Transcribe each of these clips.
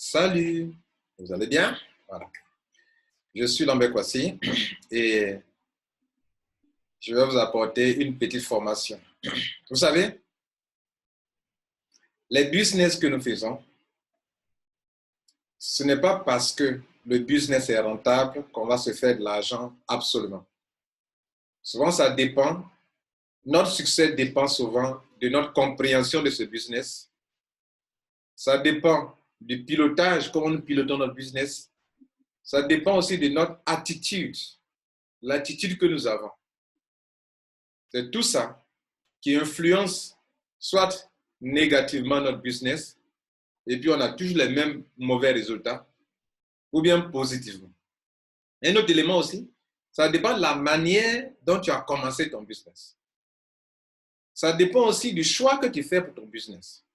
Salut, vous allez bien? Voilà. Je suis Lambert Kwasi et je vais vous apporter une petite formation. Vous savez, les business que nous faisons, ce n'est pas parce que le business est rentable qu'on va se faire de l'argent absolument. Souvent, ça dépend. Notre succès dépend souvent de notre compréhension de ce business. Ça dépend du pilotage, comment nous pilotons notre business. Ça dépend aussi de notre attitude, l'attitude que nous avons. C'est tout ça qui influence soit négativement notre business, et puis on a toujours les mêmes mauvais résultats, ou bien positivement. Un autre élément aussi, ça dépend de la manière dont tu as commencé ton business. Ça dépend aussi du choix que tu fais pour ton business.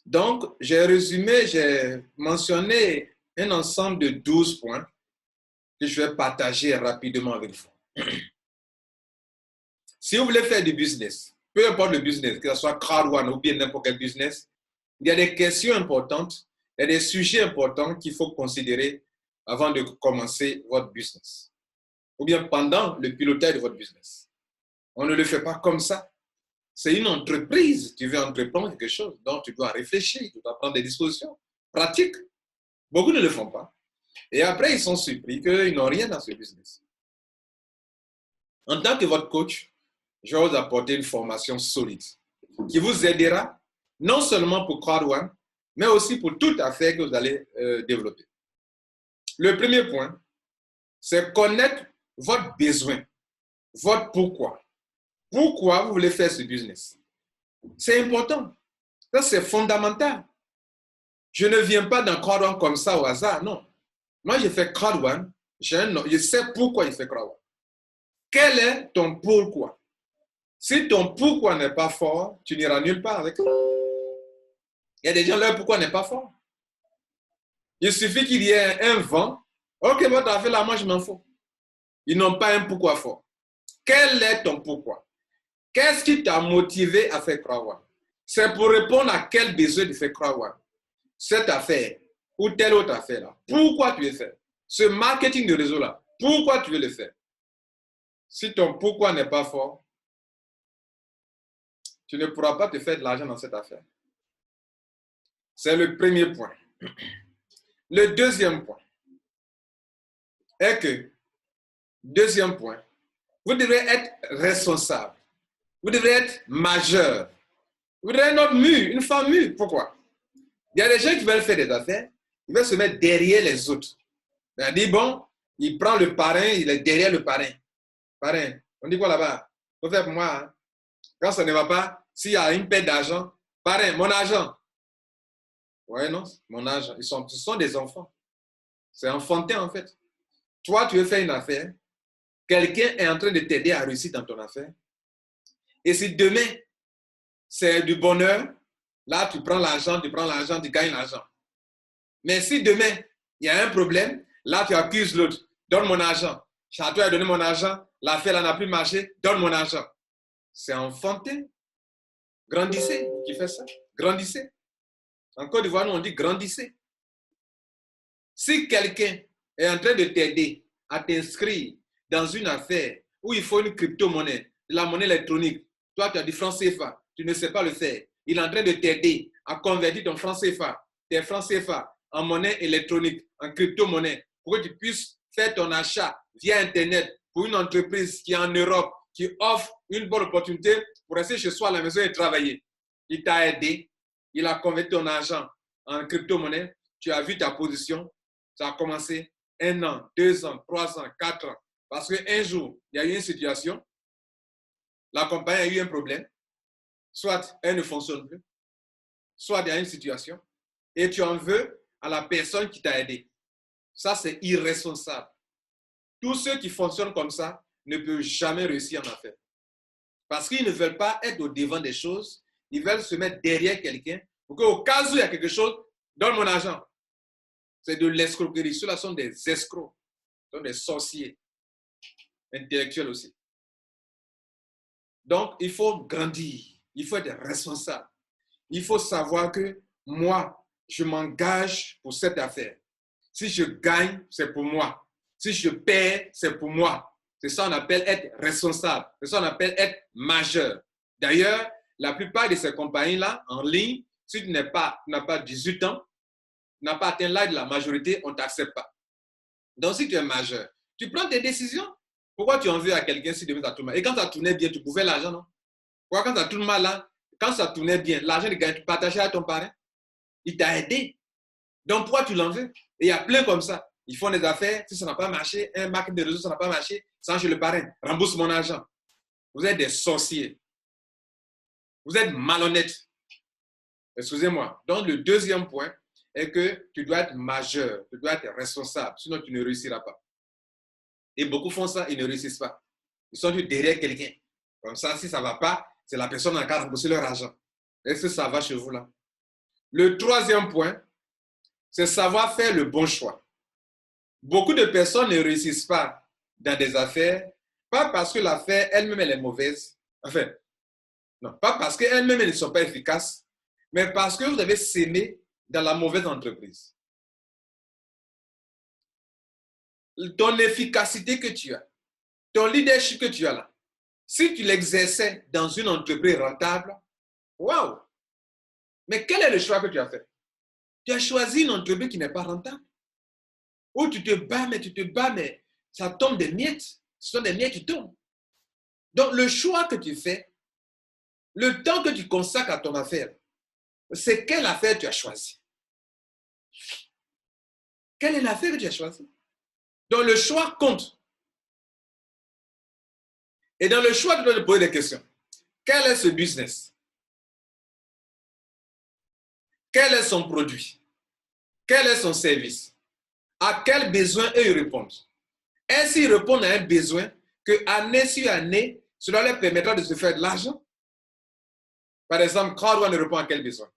Donc, j'ai mentionné un ensemble de 12 points que je vais partager rapidement avec vous. Si vous voulez faire du business, peu importe le business, que ce soit crowd-one ou bien n'importe quel business, il y a des questions importantes, il y a des sujets importants qu'il faut considérer avant de commencer votre business. Ou bien pendant le pilotage de votre business. On ne le fait pas comme ça. C'est une entreprise, tu veux entreprendre quelque chose, donc tu dois réfléchir, tu dois prendre des dispositions pratiques. Beaucoup ne le font pas. Et après, ils sont surpris qu'ils n'ont rien dans ce business. En tant que votre coach, je vais vous apporter une formation solide qui vous aidera non seulement pour crowd-one, mais aussi pour toute affaire que vous allez développer. Le premier point, c'est connaître votre besoin, votre pourquoi. Pourquoi vous voulez faire ce business? C'est important. Ça, c'est fondamental. Je ne viens pas dans crowd-one comme ça au hasard, non. Moi, je fais crowd-one, je sais pourquoi je fais crowd-one. Quel est ton pourquoi? Si ton pourquoi n'est pas fort, tu n'iras nulle part avec eux. Il y a des gens, leur pourquoi n'est pas fort. Il suffit qu'il y ait un vent. Ok, votre affaire là, moi je m'en fous. Ils n'ont pas un pourquoi fort. Quel est ton pourquoi? Qu'est-ce qui t'a motivé à faire crowd-one? C'est pour répondre à quel besoin tu fais crowd-one? Cette affaire ou telle autre affaire là. Pourquoi tu veux faire? Ce marketing de réseau là. Pourquoi tu veux le faire? Si ton pourquoi n'est pas fort, tu ne pourras pas te faire de l'argent dans cette affaire. C'est le premier point. Le deuxième point est que, vous devrez être responsable. Vous devrez être majeur. Vous devrez être une mûre, une femme mûre. Pourquoi? Il y a des gens qui veulent faire des affaires, ils veulent se mettre derrière les autres. On dit, bon, il prend le parrain, il est derrière le parrain. Parrain, on dit quoi là-bas? Il faut faire pour moi. Hein? Quand ça ne va pas, s'il y a une perte d'argent, parrain, mon argent. Oui, non, mon argent. Ce sont des enfants. C'est enfantin en fait. Toi, tu veux faire une affaire, quelqu'un est en train de t'aider à réussir dans ton affaire. Et si demain, c'est du bonheur, là, tu prends l'argent, tu gagnes l'argent. Mais si demain, il y a un problème, là, tu accuses l'autre. Donne mon argent. Château a donné mon argent, l'affaire là n'a plus marché, donne mon argent. C'est enfantin. Grandissez, qui fait ça. Grandissez. En Côte d'Ivoire, nous, on dit grandissez. Si quelqu'un est en train de t'aider à t'inscrire dans une affaire où il faut une crypto-monnaie, la monnaie électronique, toi, tu as du franc CFA, tu ne sais pas le faire. Il est en train de t'aider à convertir ton franc CFA, tes francs CFA en monnaie électronique, en crypto-monnaie, pour que tu puisses faire ton achat via Internet pour une entreprise qui est en Europe, qui offre une bonne opportunité pour rester chez soi à la maison et travailler. Il t'a aidé, il a converti ton argent en crypto-monnaie, tu as vu ta position, ça a commencé 1 an, 2 ans, 3 ans, 4 ans. Parce qu'un jour, il y a eu une situation, la compagnie a eu un problème, soit elle ne fonctionne plus, soit il y a une situation, et tu en veux à la personne qui t'a aidé. Ça, c'est irresponsable. Tous ceux qui fonctionnent comme ça ne peuvent jamais réussir en affaires. Parce qu'ils ne veulent pas être au devant des choses, ils veulent se mettre derrière quelqu'un pour qu'au cas où il y a quelque chose, donne mon argent. C'est de l'escroquerie. Ceux-là sont des escrocs, sont des sorciers intellectuels aussi. Donc, il faut grandir, il faut être responsable. Il faut savoir que moi, je m'engage pour cette affaire. Si je gagne, c'est pour moi. Si je perds, c'est pour moi. C'est ça qu'on appelle être responsable. C'est ça qu'on appelle être majeur. D'ailleurs, la plupart de ces compagnies-là, en ligne, si tu n'as pas 18 ans, tu n'as pas atteint l'âge de la majorité, on ne t'accepte pas. Donc, si tu es majeur, tu prends tes décisions. Pourquoi tu en veux à quelqu'un si demain ça tourne mal? Et quand ça tournait bien, tu pouvais l'argent, non? Pourquoi quand ça tourne mal, là, quand ça tournait bien, l'argent, tu partageais à ton parrain. Il t'a aidé. Donc, pourquoi tu l'en veux? Et il y a plein comme ça. Ils font des affaires, si ça n'a pas marché, un marketing de réseau, ça n'a pas marché, ça je le parrain, rembourse mon argent. Vous êtes des sorciers. Vous êtes malhonnêtes. Excusez-moi. Donc, le deuxième point est que tu dois être majeur, tu dois être responsable, sinon tu ne réussiras pas. Et beaucoup font ça, ils ne réussissent pas. Ils sont derrière quelqu'un. Comme ça, si ça ne va pas, c'est la personne qui a remboursé leur argent. Est-ce que ça va chez vous là? Le troisième point, c'est savoir faire le bon choix. Beaucoup de personnes ne réussissent pas dans des affaires, pas parce que l'affaire elle-même elle est mauvaise, enfin, non, pas parce qu'elles-mêmes ne sont pas efficaces, mais parce que vous avez sémé dans la mauvaise entreprise. Ton efficacité que tu as, ton leadership que tu as là, si tu l'exerçais dans une entreprise rentable, waouh! Mais quel est le choix que tu as fait? Tu as choisi une entreprise qui n'est pas rentable. Où tu te bats, mais ça tombe des miettes. Ce sont des miettes qui tombent. Donc, le choix que tu fais, le temps que tu consacres à ton affaire, c'est quelle affaire tu as choisi? Quelle est l'affaire que tu as choisie? Donc, le choix compte. Et dans le choix, tu dois te poser des questions. Quel est ce business? Quel est son produit? Quel est son service? À quel besoin eux ils répondent? Est-ce qu'ils répondent à un besoin que année sur année, cela leur permettra de se faire de l'argent? Par exemple, Crowd1 répond à quel besoin?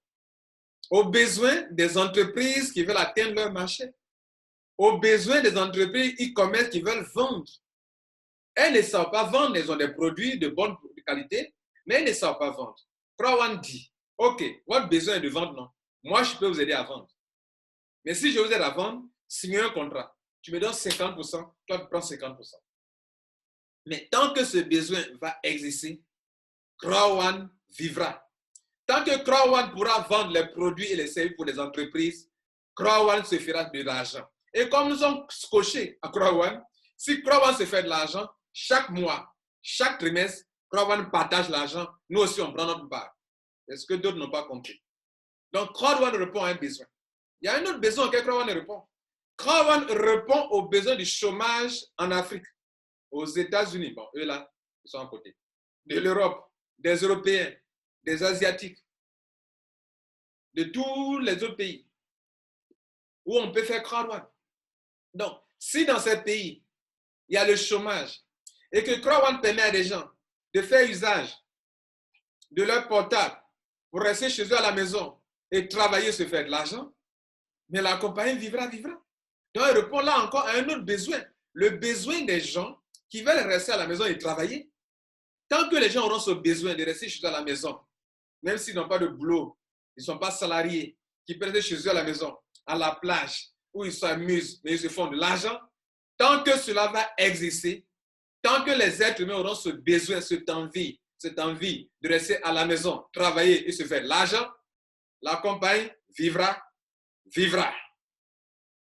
Aux besoins des entreprises qui veulent atteindre leur marché. Aux besoins des entreprises e-commerce qui veulent vendre. Elles ne savent pas vendre, elles ont des produits de bonne qualité, mais elles ne savent pas vendre. Crowd1 dit, OK, votre besoin est de vendre, non? Moi, je peux vous aider à vendre. Mais si je vous aide à vendre, signez un contrat. Tu me donnes 50%, toi tu prends 50%. Mais tant que ce besoin va exister, Crowd1 vivra. Tant que Crowd1 pourra vendre les produits et les services pour les entreprises, Crowd1 se fera de l'argent. Et comme nous sommes cochés à Crowd1, si Crowd1 se fait de l'argent, chaque mois, chaque trimestre, Crowd1 partage l'argent, nous aussi on prend notre part. Est-ce que d'autres n'ont pas compris? Donc Crowd1 répond à un besoin. Il y a un autre besoin auquel Crowd1 répond. Crowd1 répond aux besoins du chômage en Afrique, aux États-Unis. Bon, eux là, ils sont à côté. De l'Europe, des Européens, des Asiatiques, de tous les autres pays où on peut faire Crowd1. Donc, si dans ces pays, il y a le chômage et que Crowd1 permet à des gens de faire usage de leur portable pour rester chez eux à la maison et travailler, se faire de l'argent, mais la compagnie vivra. Donc, elle répond là encore à un autre besoin, le besoin des gens qui veulent rester à la maison et travailler. Tant que les gens auront ce besoin de rester chez eux à la maison, même s'ils n'ont pas de boulot, ils ne sont pas salariés, qui peuvent rester chez eux à la maison, à la plage, où ils s'amusent, mais ils se font de l'argent, tant que cela va exister, tant que les êtres humains auront ce besoin, cette envie de rester à la maison, travailler et se faire de l'argent, la compagnie vivra.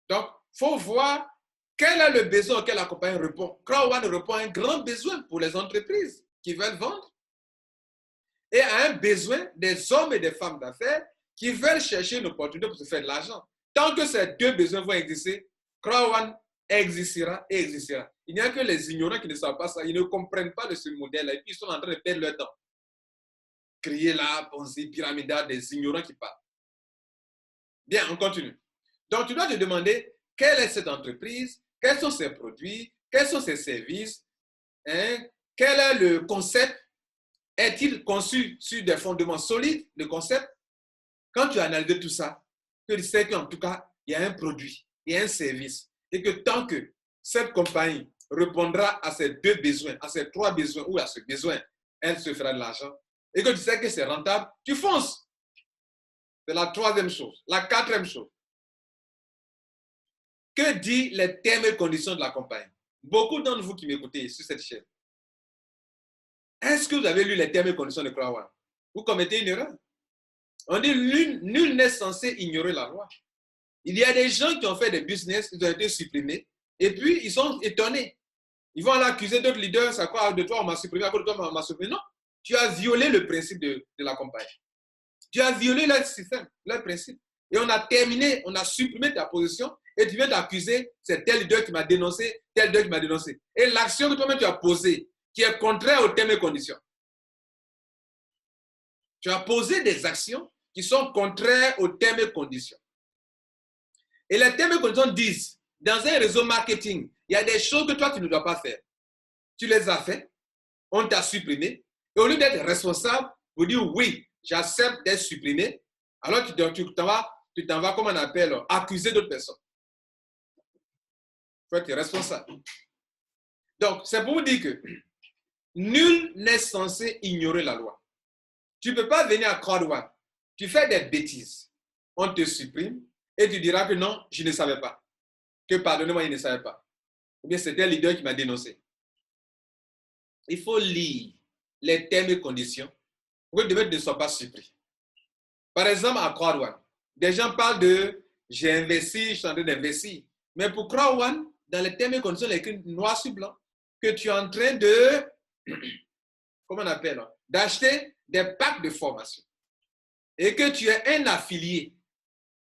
Donc, il faut voir quel est le besoin auquel la compagnie répond. Crowd1 répond à un grand besoin pour les entreprises qui veulent vendre et à un besoin des hommes et des femmes d'affaires qui veulent chercher une opportunité pour se faire de l'argent. Tant que ces deux besoins vont exister, Crowd1 existera et existera. Il n'y a que les ignorants qui ne savent pas ça, ils ne comprennent pas de ce modèle-là et puis ils sont en train de perdre leur temps. Crier là, pensée pyramidale, des ignorants qui parlent. Bien, on continue. Donc, tu dois te demander quelle est cette entreprise, quels sont ses produits, quels sont ses services, hein, quel est le concept, est-il conçu sur des fondements solides, le concept? Quand tu analyses tout ça, tu sais qu'en tout cas, il y a un produit, il y a un service, et que tant que cette compagnie répondra à ces deux besoins, à ces trois besoins ou à ce besoin, elle se fera de l'argent, et que tu sais que c'est rentable, tu fonces. C'est la troisième chose. La quatrième chose. Que dit les termes et conditions de la compagnie? Beaucoup d'entre vous qui m'écoutez sur cette chaîne, est-ce que vous avez lu les termes et conditions de CrossOne? Vous commettez une erreur. On dit nul n'est censé ignorer la loi. Il y a des gens qui ont fait des business, ils ont été supprimés, et puis ils sont étonnés. Ils vont aller accuser d'autres leaders, à quoi de toi on m'a supprimé, à quoi de toi on m'a supprimé. Non, tu as violé le principe de la compagnie. Tu as violé leur système, leur principe. Et on a terminé, on a supprimé ta position, et tu viens d'accuser, c'est tel leader qui m'a dénoncé, tel leader qui m'a dénoncé. Et l'action que toi-même tu as posée, qui est contraire aux termes et conditions. Tu as posé des actions qui sont contraires aux termes et conditions. Et les termes et conditions disent, dans un réseau marketing, il y a des choses que toi, tu ne dois pas faire. Tu les as fait, on t'a supprimé, et au lieu d'être responsable, vous dire oui, j'accepte d'être supprimé, alors tu t'en vas, comme on appelle, accuser d'autres personnes. Il faut être responsable. Donc, c'est pour vous dire que nul n'est censé ignorer la loi. Tu ne peux pas venir à CrossOne, tu fais des bêtises, on te supprime, et tu diras que non, je ne savais pas. Que pardonnez-moi, il ne savait pas. Ou bien c'était un leader qui m'a dénoncé. Il faut lire les termes et conditions pour que le ne soit pas surpris. Par exemple, à CrossOne, des gens parlent de j'ai investi, je suis en train d'investir. Mais pour CrossOne, dans les termes et conditions, il y a écrit noir sur blanc que tu es en train de, comment on appelle, d'acheter des packs de formation. Et que tu es un affilié.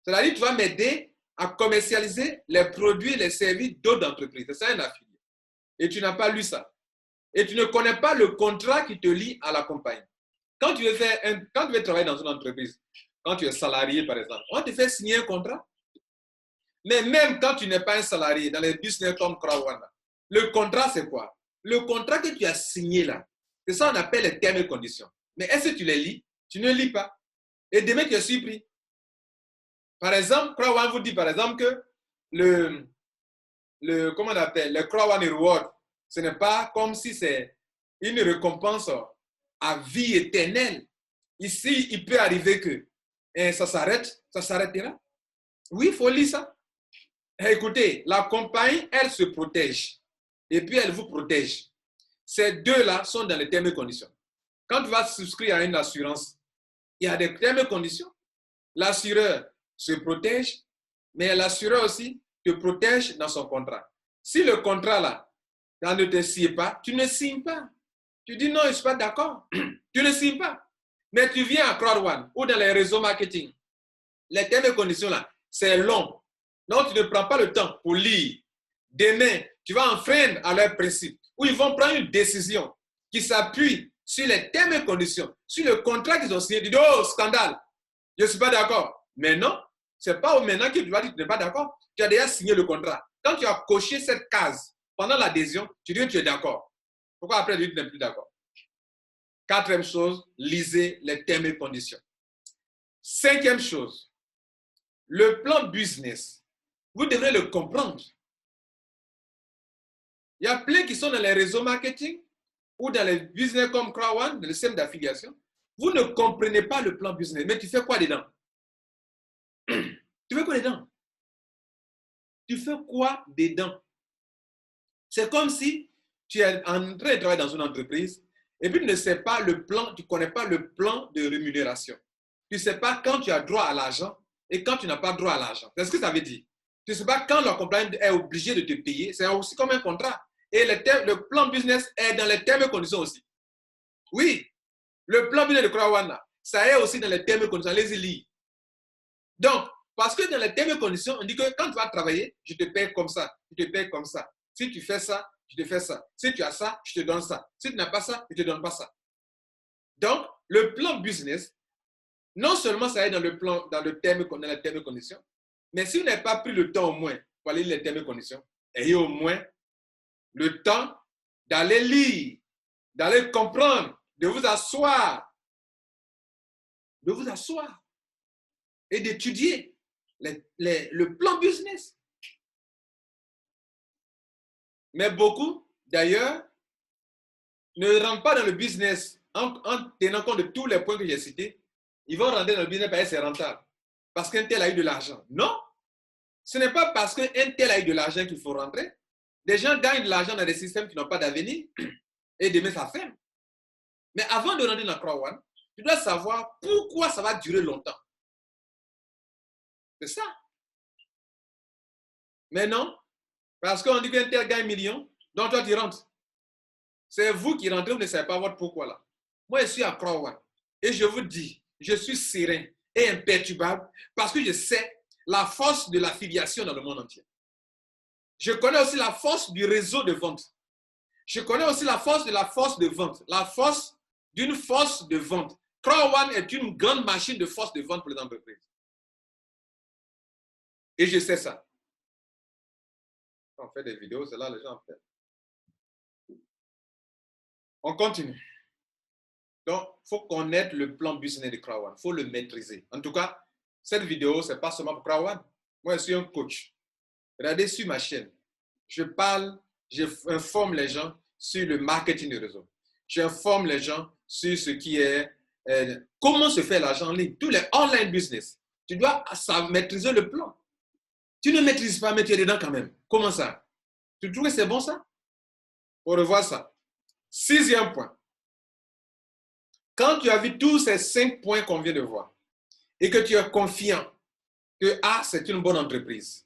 C'est-à-dire que tu vas m'aider à commercialiser les produits et les services d'autres entreprises. C'est ça un affilié. Et tu n'as pas lu ça. Et tu ne connais pas le contrat qui te lie à la compagnie. Quand tu veux travailler dans une entreprise, quand tu es salarié par exemple, on te fait signer un contrat. Mais même quand tu n'es pas un salarié, dans les business comme CrossOne, le contrat c'est quoi? Le contrat que tu as signé là, c'est ça qu'on appelle les termes et conditions. Mais est-ce que tu les lis? Tu ne lis pas. Et demain tu es surpris. Par exemple, CrossOne vous dit par exemple que comment on appelle, le CrossOne Reward, ce n'est pas comme si c'est une récompense à vie éternelle. Ici, il peut arriver que ça s'arrête, ça s'arrêtera. Oui, il faut lire ça. Écoutez, la compagnie, elle se protège. Et puis, elle vous protège. Ces deux-là sont dans les termes et conditions. Quand tu vas souscrire à une assurance, il y a des termes et conditions. L'assureur se protège, mais l'assureur aussi te protège dans son contrat. Si le contrat là, ça ne te signe pas, tu ne signes pas. Tu dis non, je ne suis pas d'accord. Tu ne signes pas. Mais tu viens à CrossOne ou dans les réseaux marketing. Les termes et conditions là, c'est long. Donc, tu ne prends pas le temps pour lire. Demain, tu vas enfreindre à leurs principes. Ou ils vont prendre une décision qui s'appuie sur les termes et conditions, sur le contrat qu'ils ont signé. Tu dis, oh, scandale, je ne suis pas d'accord. Mais non, ce n'est pas au maintenant que tu vas dire que tu n'es pas d'accord. Tu as déjà signé le contrat. Quand tu as coché cette case pendant l'adhésion, tu dis que tu es d'accord. Pourquoi après tu n'es plus d'accord? Quatrième chose, lisez les termes et conditions. Cinquième chose, le plan business, vous devrez le comprendre. Il y a plein qui sont dans les réseaux marketing ou dans les business comme CrossOne, dans le système d'affiliation. Vous ne comprenez pas le plan business, mais tu fais quoi dedans? Tu fais quoi dedans? Tu fais quoi dedans? C'est comme si tu es en train de travailler dans une entreprise et puis tu ne sais pas le plan, tu ne connais pas le plan de rémunération. Tu ne sais pas quand tu as droit à l'argent et quand tu n'as pas droit à l'argent. C'est ce que ça veut dire. Tu ne sais pas quand la compagnie est obligée de te payer. C'est aussi comme un contrat. Et le plan business est dans les termes et conditions aussi. Oui, le plan business de CrossOne, ça est aussi dans les termes et conditions. Allez-y lire. Donc, parce que dans les termes et conditions, on dit que quand tu vas travailler, je te paye comme ça, je te paye comme ça. Si tu fais ça, je te fais ça. Si tu as ça, je te donne ça. Si tu n'as pas ça, je ne te donne pas ça. Donc, le plan business, non seulement ça est dans le plan, dans les termes et conditions, mais si vous n'avez pas pris le temps au moins pour aller lire les termes et conditions, ayez au moins le temps d'aller lire, d'aller comprendre, de vous asseoir et d'étudier le plan business. Mais beaucoup, d'ailleurs, ne rentrent pas dans le business en tenant compte de tous les points que j'ai cités. Ils vont rentrer dans le business parce que c'est rentable. parce qu'un tel a eu de l'argent. Non, ce n'est pas parce qu'un tel a eu de l'argent qu'il faut rentrer. Des gens gagnent de l'argent dans des systèmes qui n'ont pas d'avenir et demain ça ferme. Mais avant de rentrer dans Croix One, tu dois savoir pourquoi ça va durer longtemps. C'est ça. Mais non, parce qu'on dit qu'un tel gagne 1 million, donc toi tu rentres. C'est vous qui rentrez, vous ne savez pas votre pourquoi là. Moi, je suis à Croix One et je vous dis, je suis serein et imperturbable parce que je sais la force de l'affiliation dans le monde entier. Je connais aussi la force du réseau de vente. Je connais aussi la force de vente, la force d'une force de vente. Croix One est une grande machine de force de vente pour les entreprises. Et je sais ça. Quand on fait des vidéos, c'est là les gens font. On continue. Donc, il faut connaître le plan business de Croix One. Il faut le maîtriser. En tout cas, cette vidéo, ce n'est pas seulement pour Croix One. Moi, je suis un coach. Regardez sur ma chaîne. Je parle, j'informe les gens sur le marketing de réseau. J'informe les gens sur ce qui est, comment se fait l'argent en ligne. Tous les online business. Tu dois maîtriser le plan. Tu ne maîtrises pas, mais tu es dedans quand même. Comment ça? Tu trouves que c'est bon ça? On revoit ça. 6e point. Quand tu as vu tous ces 5 points qu'on vient de voir et que tu es confiant que c'est une bonne entreprise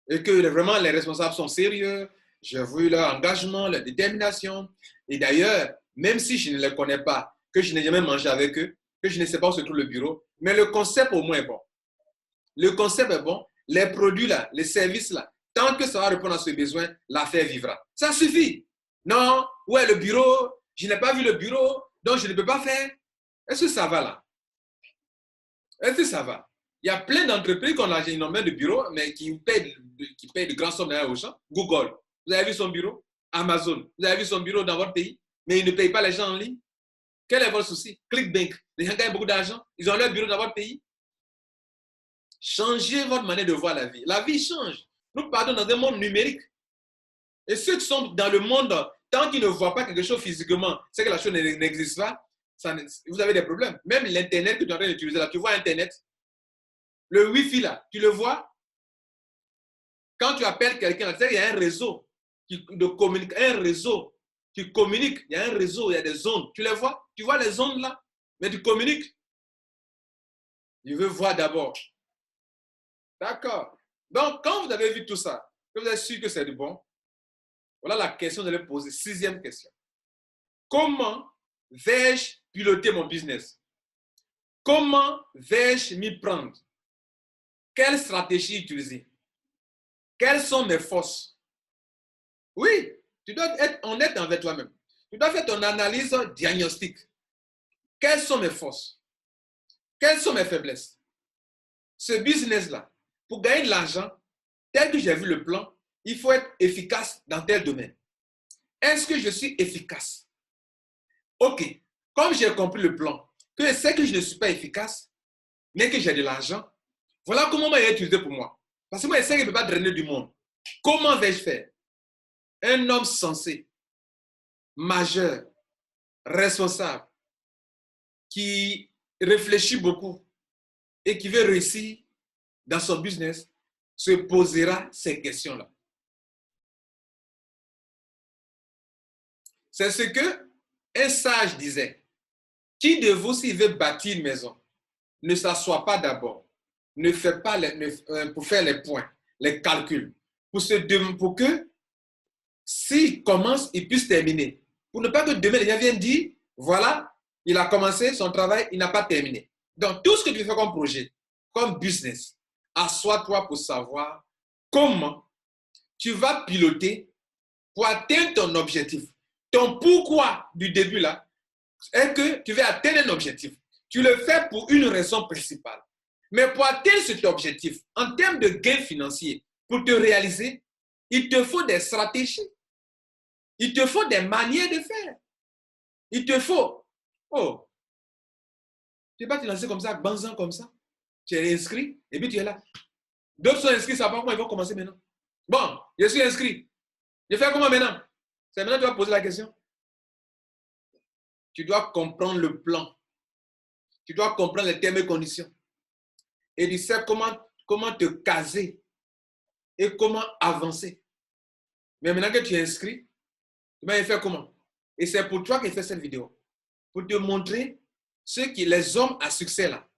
et que vraiment les responsables sont sérieux, j'ai vu leur engagement, leur détermination. Et d'ailleurs, même si je ne les connais pas, que je n'ai jamais mangé avec eux, que je ne sais pas où se trouve le bureau, mais le concept au moins est bon. Le concept est bon, les produits là, les services là, tant que ça va répondre à ce besoin, l'affaire vivra. Ça suffit. Non, où est le bureau? Je n'ai pas vu le bureau, donc je ne peux pas faire. Est-ce que ça va là? Est-ce que ça va? Il y a plein d'entreprises qui ont énormément de bureaux, mais qui payent de grandes sommes aux gens. Google, vous avez vu son bureau? Amazon, vous avez vu son bureau dans votre pays, mais ils ne payent pas les gens en ligne. Quel est votre souci? ClickBank, les gens gagnent beaucoup d'argent, ils ont leur bureau dans votre pays. Changez votre manière de voir la vie. La vie change. Nous partons dans un monde numérique. Et ceux qui sont dans le monde, tant qu'ils ne voient pas quelque chose physiquement, c'est que la chose n'existe pas, vous avez des problèmes. Même l'Internet que tu es en train d'utiliser là, tu vois Internet, le Wi-Fi là, tu le vois. Quand tu appelles quelqu'un, il y a un réseau qui communique, un réseau qui communique. Il y a un réseau, il y a des ondes. Tu les vois? Tu vois les ondes là? Mais tu communiques. Je veux voir d'abord. D'accord. Donc, quand vous avez vu tout ça, que vous êtes sûr que c'est du bon, voilà la question que vous allez poser. 6e question. Comment vais-je piloter mon business? Comment vais-je m'y prendre? Quelle stratégie utiliser? Quelles sont mes forces? Oui, tu dois être honnête envers toi-même. Tu dois faire ton analyse diagnostique. Quelles sont mes forces? Quelles sont mes faiblesses? Ce business-là, pour gagner de l'argent, tel que j'ai vu le plan, il faut être efficace dans tel domaine. Est-ce que je suis efficace? Ok, comme j'ai compris le plan, que c'est que je ne suis pas efficace, mais que j'ai de l'argent, voilà comment on va utiliser pour moi. Parce que moi, je sais que je ne peux pas drainer du monde. Comment vais-je faire? Un homme sensé, majeur, responsable, qui réfléchit beaucoup et qui veut réussir dans son business, se posera ces questions-là. C'est ce que un sage disait. Qui de vous, s'il veut bâtir une maison, ne s'assoit pas d'abord, ne fait pas pour faire les points, les calculs, pour que s'il commence, il puisse terminer. Pour ne pas que demain, les gens viennent dire, voilà, il a commencé son travail, il n'a pas terminé. Donc, tout ce que tu fais comme projet, comme business, assois-toi pour savoir comment tu vas piloter pour atteindre ton objectif. Ton pourquoi du début là, est que tu veux atteindre un objectif. Tu le fais pour une raison principale. Mais pour atteindre cet objectif, en termes de gains financiers, pour te réaliser, il te faut des stratégies. Il te faut des manières de faire. Il te faut. Oh, tu ne vas pas te lancer comme ça, banzant comme ça. Tu es inscrit et puis tu es là. D'autres sont inscrits, ça va pas comment ils vont commencer maintenant. Bon, je suis inscrit. Je fais comment maintenant? C'est maintenant que tu vas poser la question. Tu dois comprendre le plan. Tu dois comprendre les termes et conditions. et tu sais comment te caser et comment avancer. Mais maintenant que tu es inscrit, tu vas faire comment? Et c'est pour toi que je fais cette vidéo. Pour te montrer les hommes à succès là,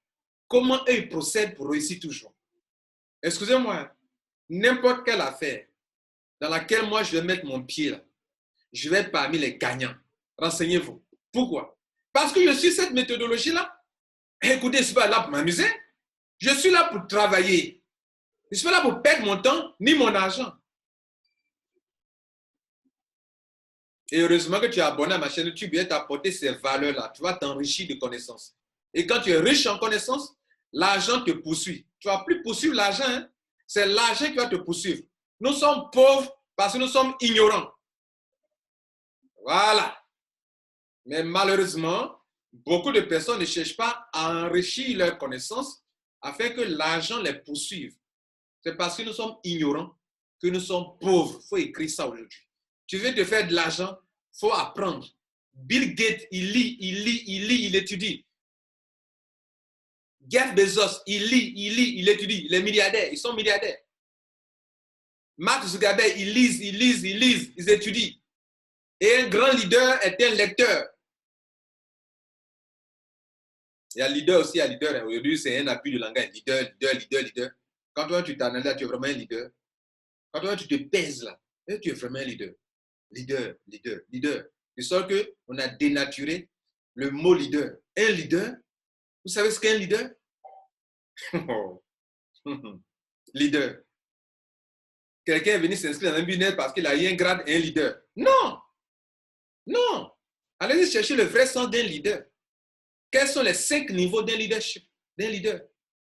comment eux ils procèdent pour réussir toujours. Excusez-moi, n'importe quelle affaire dans laquelle moi je vais mettre mon pied là, je vais être parmi les gagnants. Renseignez-vous. Pourquoi? Parce que je suis cette méthodologie-là. Écoutez, je ne suis pas là pour m'amuser. Je suis là pour travailler. Je ne suis pas là pour perdre mon temps ni mon argent. Et heureusement que tu es abonné à ma chaîne YouTube, viens t'apporter ces valeurs-là. Tu vas t'enrichir de connaissances. Et quand tu es riche en connaissances, l'argent te poursuit. Tu ne vas plus poursuivre l'argent. Hein? C'est l'argent qui va te poursuivre. Nous sommes pauvres parce que nous sommes ignorants. Voilà. Mais malheureusement, beaucoup de personnes ne cherchent pas à enrichir leurs connaissances afin que l'argent les poursuive. C'est parce que nous sommes ignorants que nous sommes pauvres. Il faut écrire ça aujourd'hui. Tu veux te faire de l'argent, il faut apprendre. Bill Gates, il lit, il étudie. Jeff Bezos, il lit, il étudie. Les milliardaires, ils sont milliardaires. Mark Zuckerberg, ils lisent, ils étudient. Et un grand leader est un lecteur. Il y a leader aussi, il y a leader. Aujourd'hui, c'est un appui de langage. Leader. Quand toi, tu t'analyses, tu es vraiment un leader. Quand toi, tu te pèses là, tu es vraiment un leader. Leader. De sorte qu'on a dénaturé le mot leader. Un leader, vous savez ce qu'est un leader? Leader. Quelqu'un est venu s'inscrire dans un business parce qu'il a eu un grade et un leader. Non. Allez-y chercher le vrai sens d'un leader. Quels sont les 5 niveaux d'un leadership, d'un leader?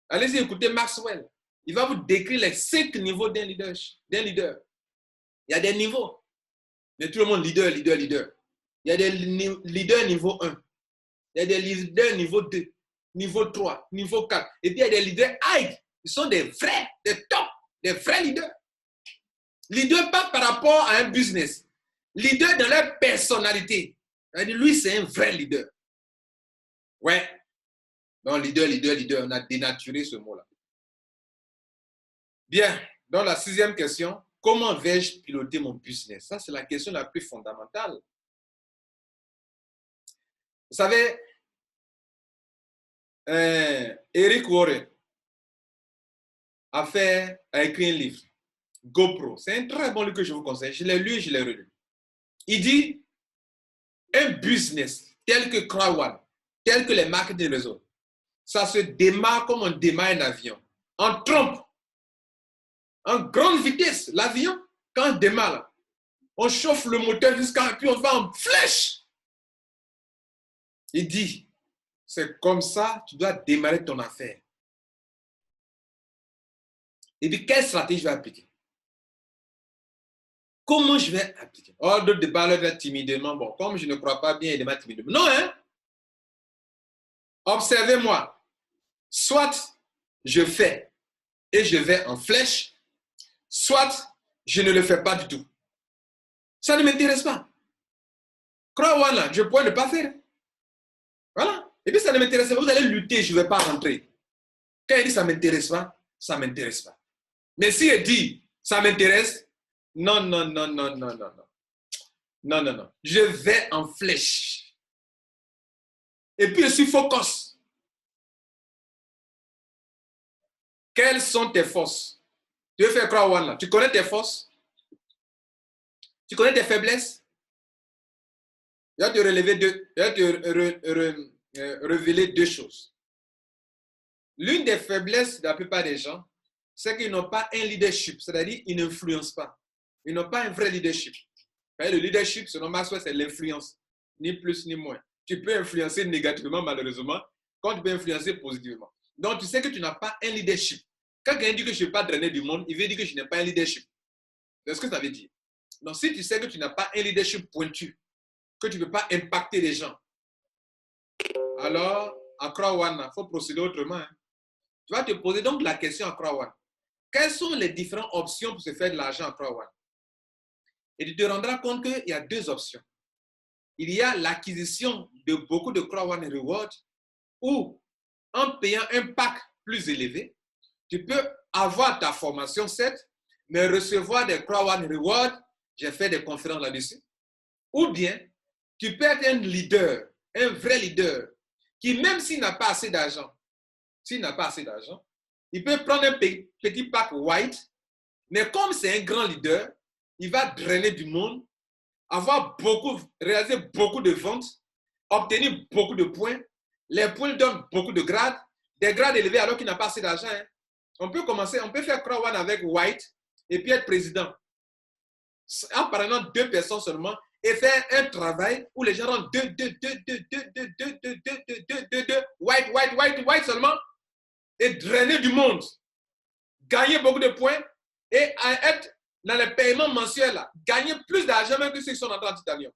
Allez-y écouter Maxwell. Il va vous décrire les 5 niveaux d'un leader. Il y a des niveaux. Mais tout le monde leader. Il y a des leaders niveau 1. Il y a des leaders niveau 2, niveau 3, niveau 4. Et puis il y a des leaders high. Ils sont des vrais, des top, des vrais leaders. Leader pas par rapport à un business. Leader dans leur personnalité. Lui, c'est un vrai leader. Ouais. Donc, leader, on a dénaturé ce mot-là. Bien. Donc, la 6e question, comment vais-je piloter mon business? Ça, c'est la question la plus fondamentale. Vous savez, Eric Warren a écrit un livre, GoPro. C'est un très bon livre que je vous conseille. Je l'ai lu et je l'ai relu. Il dit, un business tel que Crowd, tel que les marketing réseau, ça se démarre comme on démarre un avion. En trompe, en grande vitesse. L'avion, quand on démarre, on chauffe le moteur jusqu'à puis on va en flèche. Il dit, c'est comme ça tu dois démarrer ton affaire. Et puis, quelle stratégie je vais appliquer? Comment je vais appliquer? Oh, d'autres déparlent timidement. Bon, comme je ne crois pas bien, il démarre timidement. Non, hein? Observez-moi. Soit je fais et je vais en flèche, soit je ne le fais pas du tout. Ça ne m'intéresse pas. Crois-moi, je pourrais ne pas faire. Voilà. Et puis ça ne m'intéresse pas. Vous allez lutter, je ne vais pas rentrer. Quand il dit ça ne m'intéresse pas, ça ne m'intéresse pas. Mais si il dit ça m'intéresse, non. Je vais en flèche. Et puis je suis focus. Quelles sont tes forces? Tu veux faire croire là? Tu connais tes forces? Tu connais tes faiblesses? Je vais te révéler 2 choses. L'une des faiblesses de la plupart des gens, c'est qu'ils n'ont pas un leadership, c'est-à-dire qu'ils n'influencent pas. Ils n'ont pas un vrai leadership. Le leadership, selon Maxwell, c'est l'influence, ni plus ni moins. Tu peux influencer négativement, malheureusement, quand tu peux influencer positivement. Donc, tu sais que tu n'as pas un leadership. Quand quelqu'un dit que je ne vais pas drainer du monde, il veut dire que je n'ai pas un leadership. C'est ce que ça veut dire. Donc, si tu sais que tu n'as pas un leadership pointu, que tu ne peux pas impacter les gens, alors, à Crowan, il faut procéder autrement. Hein. Tu vas te poser donc la question à Crowan. Quelles sont les différentes options pour se faire de l'argent à Crowan? Et tu te rendras compte qu'il y a 2 options. Il y a l'acquisition de beaucoup de Crowan Rewards ou en payant un pack plus élevé, Tu peux avoir ta formation, certes, mais recevoir des Crown One Reward. J'ai fait des conférences là-dessus. Ou bien, tu peux être un leader, un vrai leader, qui même s'il n'a pas assez d'argent, il peut prendre un petit pack white, mais comme c'est un grand leader, il va drainer du monde, réaliser beaucoup de ventes, obtenir beaucoup de points. Les points donnent beaucoup de grades, des grades élevés alors qu'il n'a pas assez d'argent. Hein. On peut faire Crown One avec white et puis être président. En prenant 2 personnes seulement et faire un travail où les gens rentrent white seulement et drainer du monde, gagner beaucoup de points et être dans les paiements mensuels, là, gagner plus d'argent même que ceux qui sont entrés en titanium.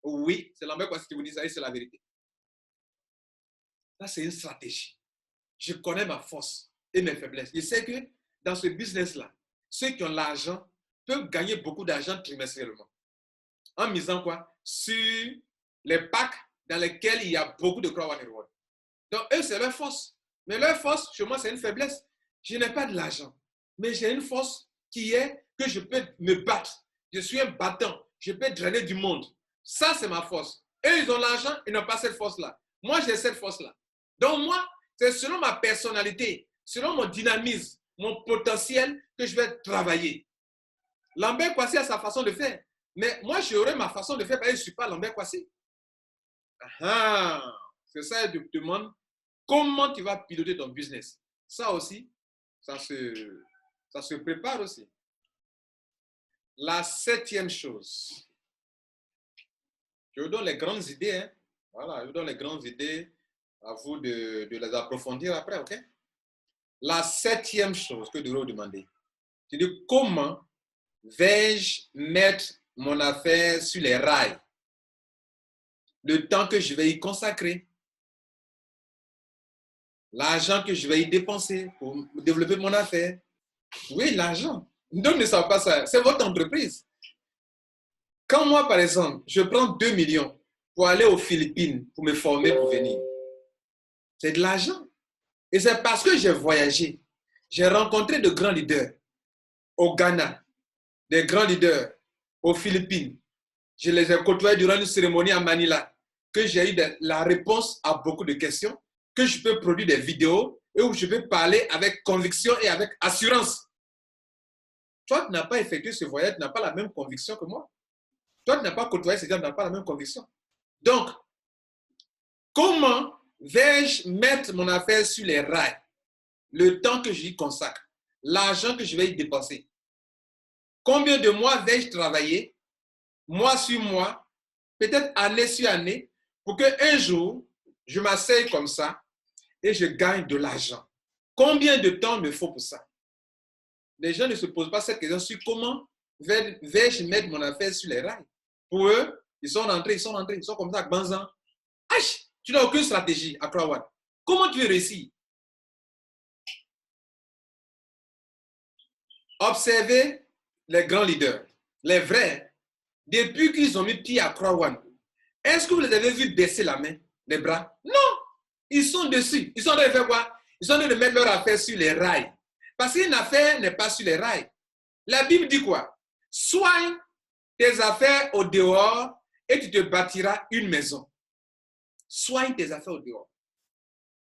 Oui, c'est Lambert Kwasi qui vous dit ça et c'est la vérité. Ça, c'est une stratégie. Je connais ma force et mes faiblesses. Je sais que dans ce business-là, ceux qui ont l'argent peuvent gagner beaucoup d'argent trimestriellement. En misant quoi? Sur les packs dans lesquels il y a beaucoup de Crown One Reward. Donc, eux, c'est leur force. Mais leur force, chez moi, c'est une faiblesse. Je n'ai pas de l'argent. Mais j'ai une force qui est que je peux me battre. Je suis un battant. Je peux drainer du monde. Ça, c'est ma force. Eux, ils ont l'argent, ils n'ont pas cette force-là. Moi, j'ai cette force-là. Donc, moi, c'est selon ma personnalité, selon mon dynamisme, mon potentiel que je vais travailler. Lambert Kwasi a sa façon de faire. Mais moi, j'aurai ma façon de faire parce que je ne suis pas Lambert Kwasi. C'est ça, je te demande comment tu vas piloter ton business. Ça aussi, ça se prépare aussi. La 7e chose. Je vous donne les grandes idées. Hein. Voilà, je vous donne les grandes idées. À vous de les approfondir après, ok? La 7e chose que je dois vous demander, c'est de comment vais-je mettre mon affaire sur les rails? Le temps que je vais y consacrer, l'argent que je vais y dépenser pour développer mon affaire. Oui, l'argent. D'autres ne savent pas ça. C'est votre entreprise. Quand moi, par exemple, je prends 2 millions pour aller aux Philippines, pour me former, pour venir, c'est de l'argent. Et c'est parce que j'ai voyagé. J'ai rencontré de grands leaders au Ghana, des grands leaders aux Philippines. Je les ai côtoyés durant une cérémonie à Manila, que j'ai eu la réponse à beaucoup de questions, que je peux produire des vidéos et où je peux parler avec conviction et avec assurance. Toi, tu n'as pas effectué ce voyage, tu n'as pas la même conviction que moi. Toi, tu n'as pas côtoyé ces gens, tu n'as pas la même conviction. Donc, comment vais-je mettre mon affaire sur les rails? Le temps que j'y consacre, l'argent que je vais y dépenser. Combien de mois vais-je travailler, mois sur mois, peut-être année sur année, pour qu'un jour, je m'asseye comme ça et je gagne de l'argent. Combien de temps me faut pour ça? Les gens ne se posent pas cette question sur comment vais-je mettre mon affaire sur les rails. Pour eux, ils sont rentrés, ils sont comme ça, banzan. Tu n'as aucune stratégie à Crown One. Comment tu veux réussir? Observez les grands leaders, les vrais, depuis qu'ils ont mis pied à Crown One. Est-ce que vous les avez vus baisser la main, les bras? Non! Ils sont dessus. Ils sont en train de faire quoi? Ils sont en train de mettre leur affaire sur les rails. Parce qu'une affaire n'est pas sur les rails. La Bible dit quoi? Soigne tes affaires au dehors et tu te bâtiras une maison. Soigne tes affaires au dehors.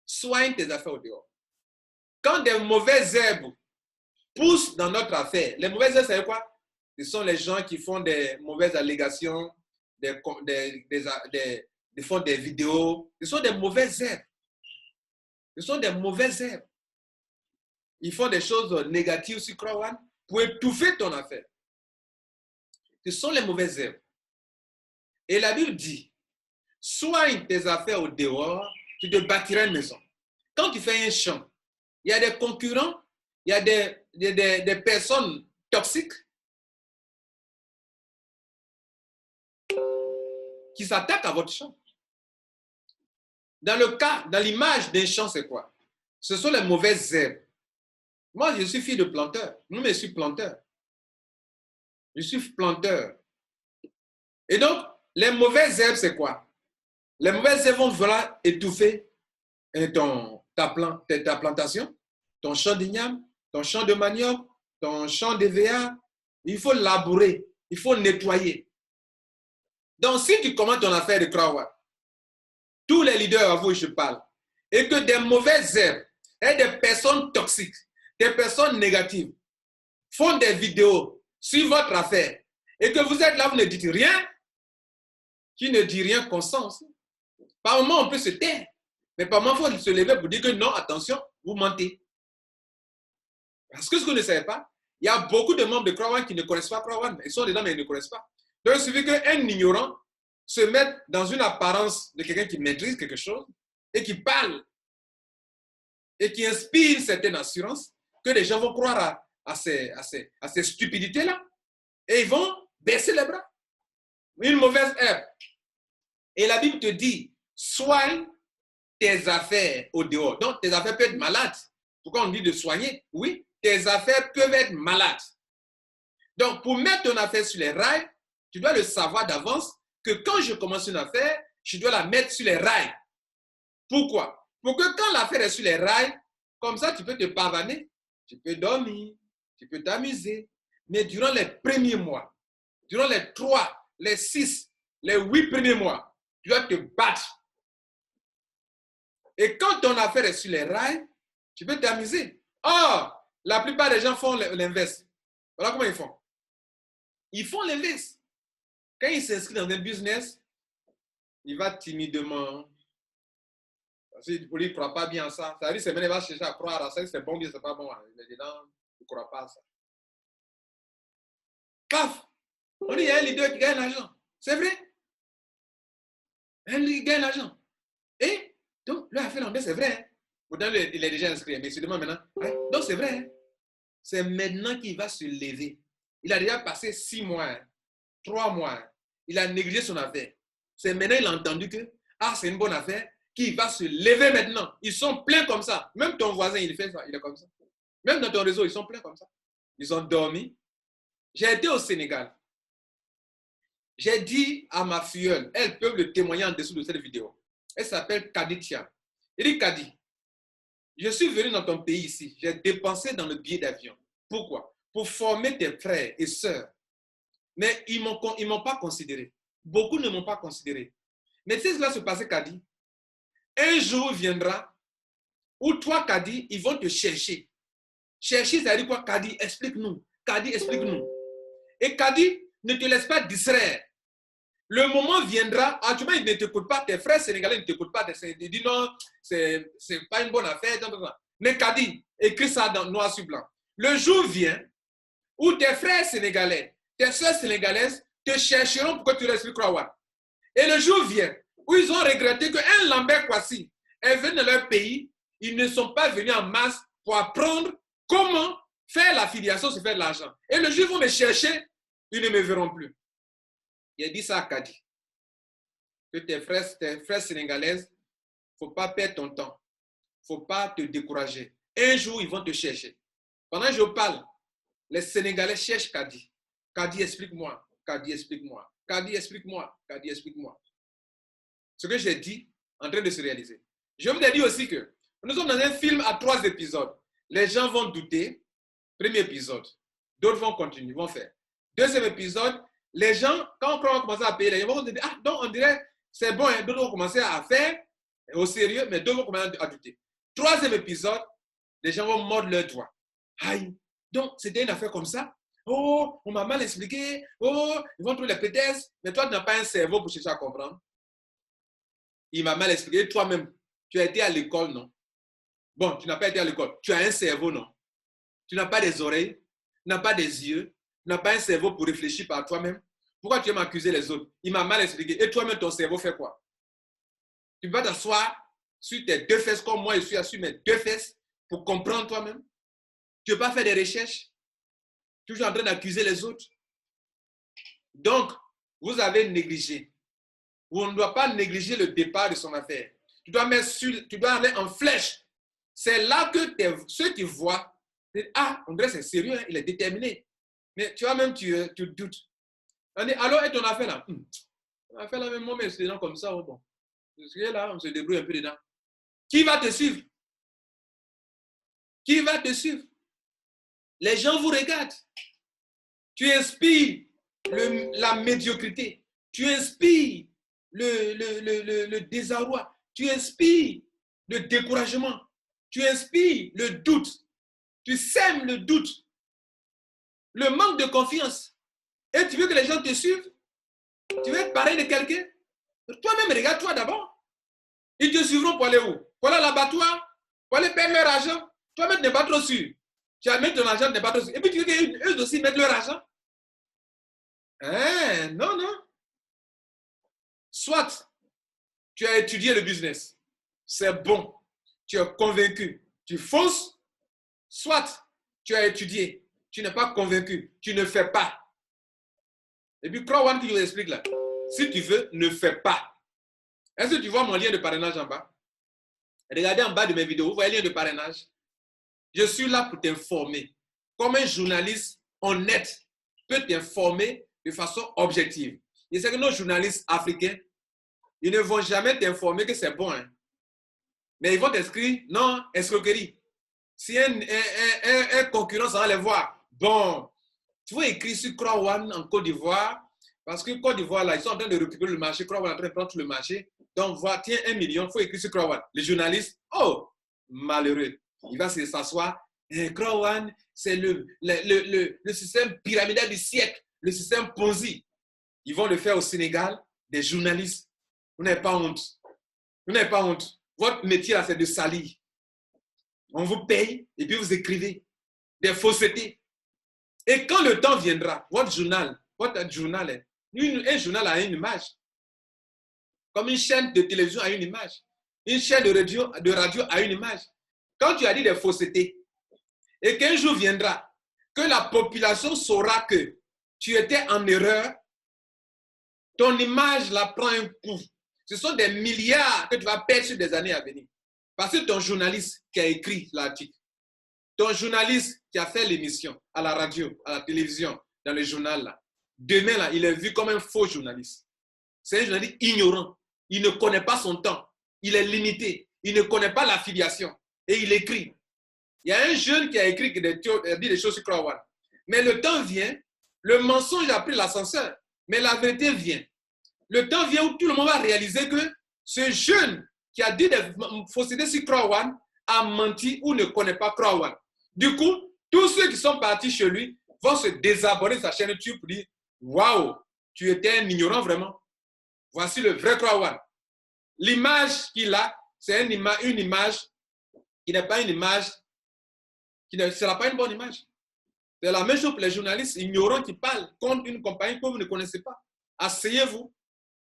Soigne tes affaires au dehors. Quand des mauvaises herbes poussent dans notre affaire, les mauvaises herbes, c'est quoi? Ce sont les gens qui font des mauvaises allégations, font des vidéos. Ce sont des mauvaises herbes. Ce sont des mauvaises herbes. Ils font des choses négatives sur Crown One pour étouffer ton affaire. Ce sont les mauvaises herbes. Et la Bible dit, soigne tes affaires au dehors, tu te bâtiras une maison. Quand tu fais un champ, il y a des concurrents, il y a des personnes toxiques qui s'attaquent à votre champ. Dans l'image d'un champ, c'est quoi? Ce sont les mauvaises herbes. Moi, je suis fille de planteur. Moi, je suis planteur. Je suis planteur. Et donc, les mauvaises herbes, c'est quoi? Les mauvaises herbes vont vouloir étouffer ta plantation, ton champ d'igname, ton champ de manioc, ton champ d'EVA. Il faut labourer, il faut nettoyer. Donc, si tu commences ton affaire de croix, tous les leaders à vous, je parle, et que des mauvaises herbes et des personnes toxiques, des personnes négatives font des vidéos sur votre affaire et que vous êtes là, vous ne dites rien, qui ne dit rien consent aussi. Par moment, on peut se taire, mais par moment, il faut se lever pour dire que non, attention, vous mentez. Parce que ce que vous ne savez pas, il y a beaucoup de membres de Croix qui ne connaissent pas Croix. Ils sont dedans, mais ils ne connaissent pas. Donc, il suffit qu'un ignorant se mette dans une apparence de quelqu'un qui maîtrise quelque chose et qui parle et qui inspire une certaine assurance que les gens vont croire à ces stupidités-là. Et ils vont baisser les bras. Une mauvaise herbe. Et la Bible te dit, soigne tes affaires au dehors. Donc, tes affaires peuvent être malades. Pourquoi on dit de soigner? Oui, tes affaires peuvent être malades. Donc, pour mettre ton affaire sur les rails, tu dois le savoir d'avance que quand je commence une affaire, je dois la mettre sur les rails. Pourquoi? Pour que quand l'affaire est sur les rails, comme ça, tu peux te pavaner, tu peux dormir, tu peux t'amuser. Mais durant les premiers mois, durant les 3, les 6, les 8 premiers mois, tu dois te battre. Et quand ton affaire est sur les rails, tu peux t'amuser. Or, la plupart des gens font l'inverse. Voilà comment ils font. Ils font l'inverse. Quand il s'inscrit dans un business, il va timidement. Parce que pour lui, il ne croit pas bien à ça. Ça veut dire que il va chercher à croire à ça, c'est bon, bien, c'est pas bon. Il est dedans, il ne croit pas à ça. Paf! On dit, il y a un leader qui gagne l'argent. C'est vrai? Un leader qui gagne l'argent. Et donc, lui a fait l'anglais, c'est vrai. Hein? Pourtant, il est déjà inscrit, mais il se demande maintenant. Ouais, donc, c'est vrai. Hein? C'est maintenant qu'il va se lever. Il a déjà passé 6 mois, 3 mois. Il a négligé son affaire. C'est maintenant qu'il a entendu que, c'est une bonne affaire, qu'il va se lever maintenant. Ils sont pleins comme ça. Même ton voisin, il fait ça, il est comme ça. Même dans ton réseau, ils sont pleins comme ça. Ils ont dormi. J'ai été au Sénégal. J'ai dit à ma filleule, elles peuvent le témoigner en dessous de cette vidéo. Elle s'appelle Kadi Tia. Il dit, Kadi, je suis venu dans ton pays ici. J'ai dépensé dans le billet d'avion. Pourquoi? Pour former tes frères et sœurs. Mais ils ne m'ont pas considéré. Beaucoup ne m'ont pas considéré. Mais tu sais ce qui va se passer, Kadi? Un jour viendra où toi, Kadi, ils vont te chercher. Chercher, ça veut dire quoi? Kadi, explique-nous. Kadi, explique-nous. Et Kadi, ne te laisse pas distraire. Le moment viendra, actuellement, ils ne t'écoutent pas, tes frères sénégalais ne t'écoutent pas, ils disent non, c'est pas une bonne affaire. Mais Kadi, écris ça dans noir sur blanc. Le jour vient où tes frères sénégalais, tes soeurs sénégalaises te chercheront pour que tu restes croire. Et le jour vient où ils ont regretté qu'un Lambert Kwasi est venu dans leur pays, ils ne sont pas venus en masse pour apprendre comment faire la filiation, se faire de l'argent. Et le jour où ils vont me chercher, ils ne me verront plus. Il a dit ça à Kadi. Que tes frères sénégalaises, il ne faut pas perdre ton temps. Il ne faut pas te décourager. Un jour, ils vont te chercher. Pendant que je parle, les Sénégalais cherchent Kadi. Kadi, explique-moi. Kadi, explique-moi. Kadi, explique-moi. Kadi, explique-moi. Ce que j'ai dit, en train de se réaliser. Je vous ai dit aussi que nous sommes dans un film à 3 épisodes. Les gens vont douter. Premier épisode. D'autres vont continuer, vont faire. Deuxième épisode, les gens, quand on va commencer à payer, les gens vont dire, donc on dirait, c'est bon, hein, d'autres vont commencer à faire au sérieux, mais d'autres vont commencer à douter. Troisième épisode, les gens vont mordre leurs doigts. Aïe, donc c'était une affaire comme ça. Oh, on m'a mal expliqué. Oh, ils vont trouver les prétextes. Mais toi, tu n'as pas un cerveau pour chercher à comprendre. Il m'a mal expliqué. Toi-même, tu as été à l'école, non? Bon, tu n'as pas été à l'école. Tu as un cerveau, non? Tu n'as pas des oreilles, tu n'as pas des yeux, tu n'as pas un cerveau pour réfléchir par toi-même. Pourquoi tu veux m'accuser les autres? Il m'a mal expliqué. Et toi-même, ton cerveau fait quoi? Tu vas t'asseoir sur tes 2 fesses comme moi, je suis assis sur mes 2 fesses pour comprendre toi-même. Tu ne veux pas faire des recherches. Toujours en train d'accuser les autres. Donc, vous avez négligé. On ne doit pas négliger le départ de son affaire. Tu dois aller en flèche. C'est là que ceux qui voient, on dirait c'est sérieux, hein, il est déterminé. Mais tu vois même, tu doutes. On dit, alors, et ton affaire là? Ton affaire là, même moi, mais c'est des gens comme ça. Bon. Là, on se débrouille un peu dedans. Qui va te suivre? Qui va te suivre? Les gens vous regardent. Tu inspires la médiocrité. Tu inspires le désarroi. Tu inspires le découragement. Tu inspires le doute. Tu sèmes le doute, le manque de confiance. Et tu veux que les gens te suivent? Tu veux être pareil de quelqu'un? Toi-même, regarde-toi d'abord. Ils te suivront pour aller où? Pour aller à l'abattoir? Pour aller payer leur argent? Toi-même, tu n'es pas trop sûr. Tu vas mettre ton argent, tu n'es pas trop sûr. Et puis tu veux qu'eux aussi mettent leur argent? Hein? Non, non. Soit tu as étudié le business, c'est bon, tu es convaincu, tu fonces. Soit tu as étudié, tu n'es pas convaincu, tu ne fais pas. Et puis, Crowan qui vous explique là, si tu veux, ne fais pas. Est-ce que tu vois mon lien de parrainage en bas? Regardez en bas de mes vidéos, vous voyez le lien de parrainage? Je suis là pour t'informer. Comme un journaliste honnête peut t'informer de façon objective. Et c'est que nos journalistes africains, ils ne vont jamais t'informer que c'est bon. Hein. Mais ils vont t'inscrire, non, escroquerie. Si un concurrent, ça va les voir. Bon, tu vois écrire sur Crowan en Côte d'Ivoire, parce que Côte d'Ivoire, là, ils sont en train de récupérer le marché. Crowan est en train de prendre tout le marché. Donc, voilà, tiens, 1 million, il faut écrire sur Crowan. Les journalistes, oh, malheureux. Il va s'asseoir. Crowan, c'est le système pyramidal du siècle, le système Ponzi. Ils vont le faire au Sénégal, des journalistes. Vous n'avez pas honte. Vous n'avez pas honte. Votre métier, là, c'est de salir. On vous paye et puis vous écrivez des faussetés. Et quand le temps viendra, votre journal, un journal a une image. Comme une chaîne de télévision a une image. Une chaîne de radio a une image. Quand tu as dit des faussetés, et qu'un jour viendra, que la population saura que tu étais en erreur, ton image la prend un coup. Ce sont des milliards que tu vas perdre sur des années à venir. Parce que ton journaliste qui a écrit l'article, ton journaliste qui a fait l'émission à la radio, à la télévision, dans le journal, là, demain, là, il est vu comme un faux journaliste. C'est un journaliste ignorant. Il ne connaît pas son temps. Il est limité. Il ne connaît pas l'affiliation. Et il écrit. Il y a un jeune qui a écrit, qui a dit des choses sur Crowan. Mais le temps vient, le mensonge a pris l'ascenseur, mais la vérité vient. Le temps vient où tout le monde va réaliser que ce jeune qui a dit des faussetés sur Crowan a menti ou ne connaît pas Crowan. Du coup, tous ceux qui sont partis chez lui vont se désabonner de sa chaîne YouTube pour dire « Waouh, tu étais un ignorant vraiment. Voici le vrai Crowan. » L'image qu'il a, c'est une image qui n'est pas une image, qui ne sera pas une bonne image. C'est la même chose pour les journalistes ignorants qui parlent contre une compagnie que vous ne connaissez pas. Asseyez-vous,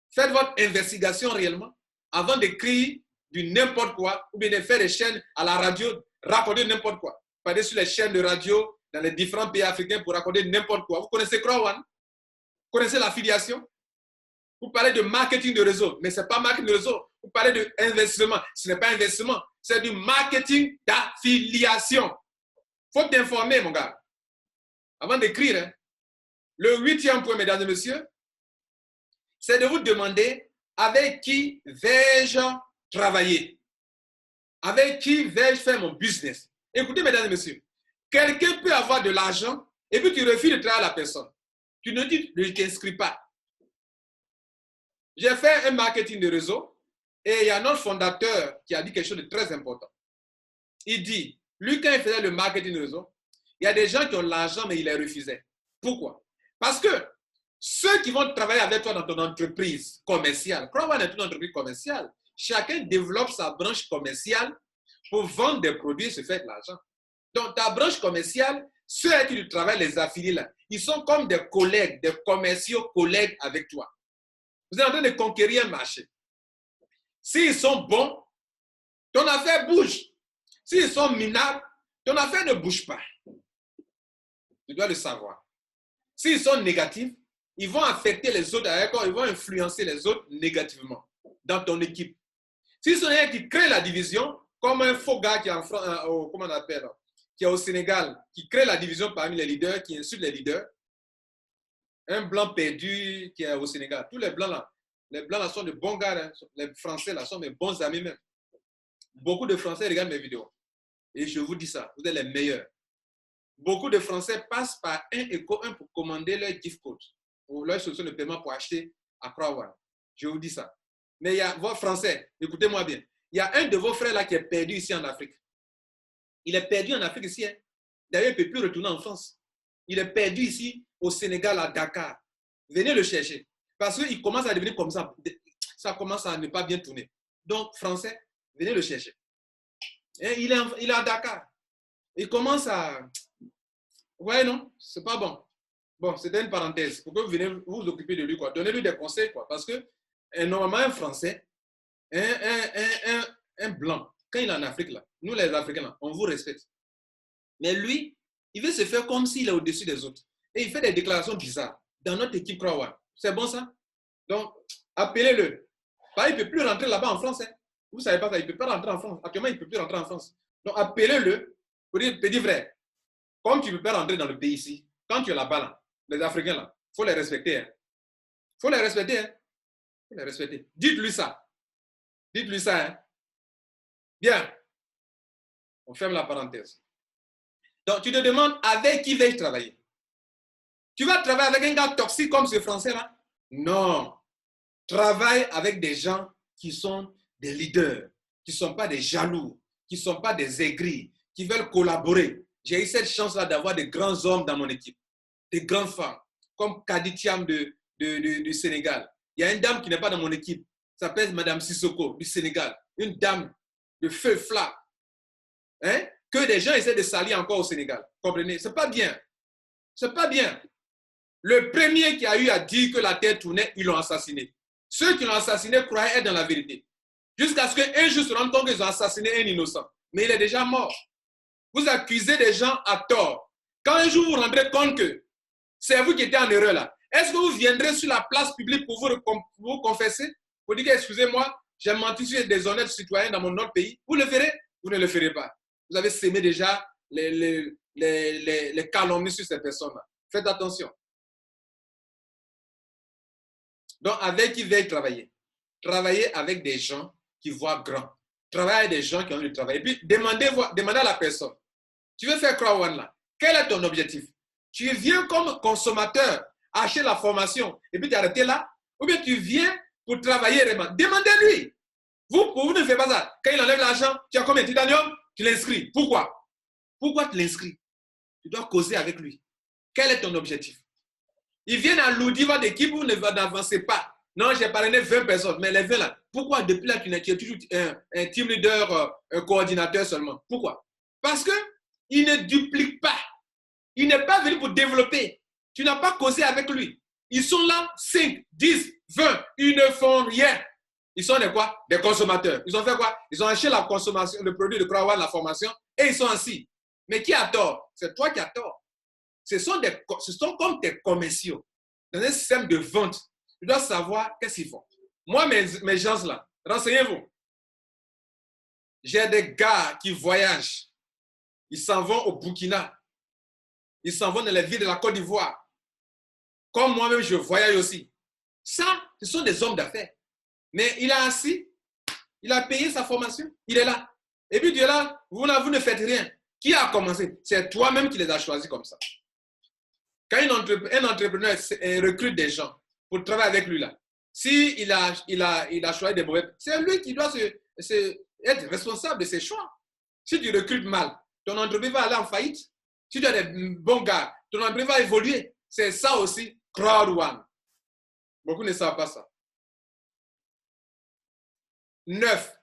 faites votre investigation réellement avant d'écrire du n'importe quoi ou bien de faire des chaînes à la radio, raconter n'importe quoi. Parlez sur les chaînes de radio dans les différents pays africains pour raconter n'importe quoi. Vous connaissez Crowan? Vous connaissez l'affiliation? Vous parlez de marketing de réseau, mais ce n'est pas marketing de réseau. Vous parlez d'investissement, ce n'est pas investissement, c'est du marketing d'affiliation. Il faut t'informer, mon gars. Avant d'écrire, hein. Le 8e point, mesdames et messieurs, c'est de vous demander avec qui vais-je travailler? Avec qui vais-je faire mon business? Écoutez, mesdames et messieurs, quelqu'un peut avoir de l'argent et puis tu refuses de travailler à la personne. Tu ne dis, ne t'inscris pas. J'ai fait un marketing de réseau et il y a notre fondateur qui a dit quelque chose de très important. Il dit, lui, quand il faisait le marketing de réseau, il y a des gens qui ont l'argent, mais il les refusait. Pourquoi? Parce que ceux qui vont travailler avec toi dans ton entreprise commerciale, Crowan est une entreprise commerciale. Chacun développe sa branche commerciale pour vendre des produits et se faire de l'argent. Donc, ta branche commerciale, ceux avec qui tu travailles, les affiliés là, ils sont comme des collègues, des commerciaux collègues avec toi. Vous êtes en train de conquérir un marché. S'ils sont bons, ton affaire bouge. S'ils sont minables, ton affaire ne bouge pas. Tu dois le savoir. S'ils sont négatifs, ils vont affecter les autres avec toi, ils vont influencer les autres négativement dans ton équipe. S'ils sont des qui créent la division, comme un faux gars qui est en France, comment on appelle, qui est au Sénégal, qui crée la division parmi les leaders, qui insulte les leaders, un blanc perdu qui est au Sénégal. Tous les blancs là sont de bons gars. Hein. Les Français là sont mes bons amis même. Beaucoup de Français regardent mes vidéos. Et je vous dis ça, vous êtes les meilleurs. Beaucoup de Français passent par un Eco 1 pour commander leur gift code, pour leur solution de paiement pour acheter à Croix-One. Je vous dis ça. Mais il y a vos Français, écoutez-moi bien, il y a un de vos frères là qui est perdu ici en Afrique. Il est perdu en Afrique ici. Hein. D'ailleurs, il ne peut plus retourner en France. Il est perdu ici au Sénégal, à Dakar. Venez le chercher. Parce qu'il commence à devenir comme ça. Ça commence à ne pas bien tourner. Donc, Français, venez le chercher. Et il est à Dakar. Il commence à... Vous voyez, non? C'est pas bon. Bon, c'était une parenthèse. Pour que vous venez vous occuper de lui, quoi. Donnez-lui des conseils, quoi. Parce que, normalement, un Français, un Blanc, quand il est en Afrique, là, nous, les Africains, là, on vous respecte. Mais lui, il veut se faire comme s'il est au-dessus des autres. Et il fait des déclarations bizarres dans notre équipe Croix-One. C'est bon, ça? Donc, appelez-le. Il ne peut plus rentrer là-bas en France. Hein. Vous ne savez pas ça, il ne peut pas rentrer en France. Actuellement, il ne peut plus rentrer en France. Donc, appelez-le pour dire, petit frère, comme tu ne peux pas rentrer dans le pays ici, quand tu es là-bas, là, les Africains, là, il faut les respecter. Il faut les respecter. Hein. Faut les respecter. Dites-lui ça. Dites-lui ça. Hein. Bien. On ferme la parenthèse. Donc, tu te demandes avec qui vais-je travailler? Tu vas travailler avec un gars toxique comme ce Français-là? Non. Travaille avec des gens qui sont des leaders, qui ne sont pas des jaloux, qui ne sont pas des aigris, qui veulent collaborer. J'ai eu cette chance-là d'avoir des grands hommes dans mon équipe, des grandes femmes, comme Kadi Thiam du Sénégal. Il y a une dame qui n'est pas dans mon équipe, s'appelle Madame Sissoko du Sénégal, une dame de feu flat. Hein? Que des gens essaient de salir encore au Sénégal. Comprenez? Ce n'est pas bien. Ce n'est pas bien. Le premier qui a eu à dire que la terre tournait, ils l'ont assassiné. Ceux qui l'ont assassiné croyaient être dans la vérité. Jusqu'à ce qu'un jour se rendent compte qu'ils ont assassiné un innocent. Mais il est déjà mort. Vous accusez des gens à tort. Quand un jour vous vous rendrez compte que c'est vous qui étiez en erreur là, est-ce que vous viendrez sur la place publique pour vous confesser? Pour dire excusez-moi, j'ai menti sur des honnêtes citoyens dans mon autre pays? Vous le ferez? Vous ne le ferez pas. Vous avez sémé déjà les calomnies sur ces personnes-là. Faites attention. Donc, avec qui vais-je travailler? Travailler avec des gens qui voient grand. Travailler avec des gens qui ont envie de travailler. Et puis, demandez à la personne. Tu veux faire Croix-One là? Quel est ton objectif? Tu viens comme consommateur acheter la formation et puis t'arrêter là? Ou bien tu viens pour travailler vraiment? Demandez-lui. Vous ne faites pas ça. Quand il enlève l'argent, tu as combien de titanium? Tu l'inscris. Pourquoi? Pourquoi tu l'inscris? Tu dois causer avec lui. Quel est ton objectif? Ils viennent à l'oudiva d'équipe, vous n'avancez pas. Non, j'ai parrainé 20 personnes, mais les 20 là, pourquoi depuis là tu es toujours un team leader, un coordinateur seulement? Pourquoi? Parce qu'il ne duplique pas. Il n'est pas venu pour développer. Tu n'as pas causé avec lui. Ils sont là, 5, 10, 20, ils ne font rien. Ils sont des quoi? Des consommateurs. Ils ont fait quoi? Ils ont acheté la consommation, le produit de Croix-One, la formation, et ils sont assis. Mais qui a tort? C'est toi qui as tort. Ce sont comme des commerciaux. Dans un système de vente, tu dois savoir qu'est-ce qu'ils font. Moi, mes gens là, renseignez-vous. J'ai des gars qui voyagent. Ils s'en vont au Burkina. Ils s'en vont dans les villes de la Côte d'Ivoire. Comme moi-même, je voyage aussi. Ça, ce sont des hommes d'affaires. Mais il a assis, il a payé sa formation, il est là. Et puis tu es là, vous ne faites rien. Qui a commencé? C'est toi-même qui les as choisis comme ça. Quand un entrepreneur recrute des gens pour travailler avec lui là, s'il a choisi des mauvais, c'est lui qui doit être responsable de ses choix. Si tu recrutes mal, ton entreprise va aller en faillite. Si tu as des bons gars, ton entreprise va évoluer. C'est ça aussi, Croix-One. Beaucoup ne savent pas ça. 9.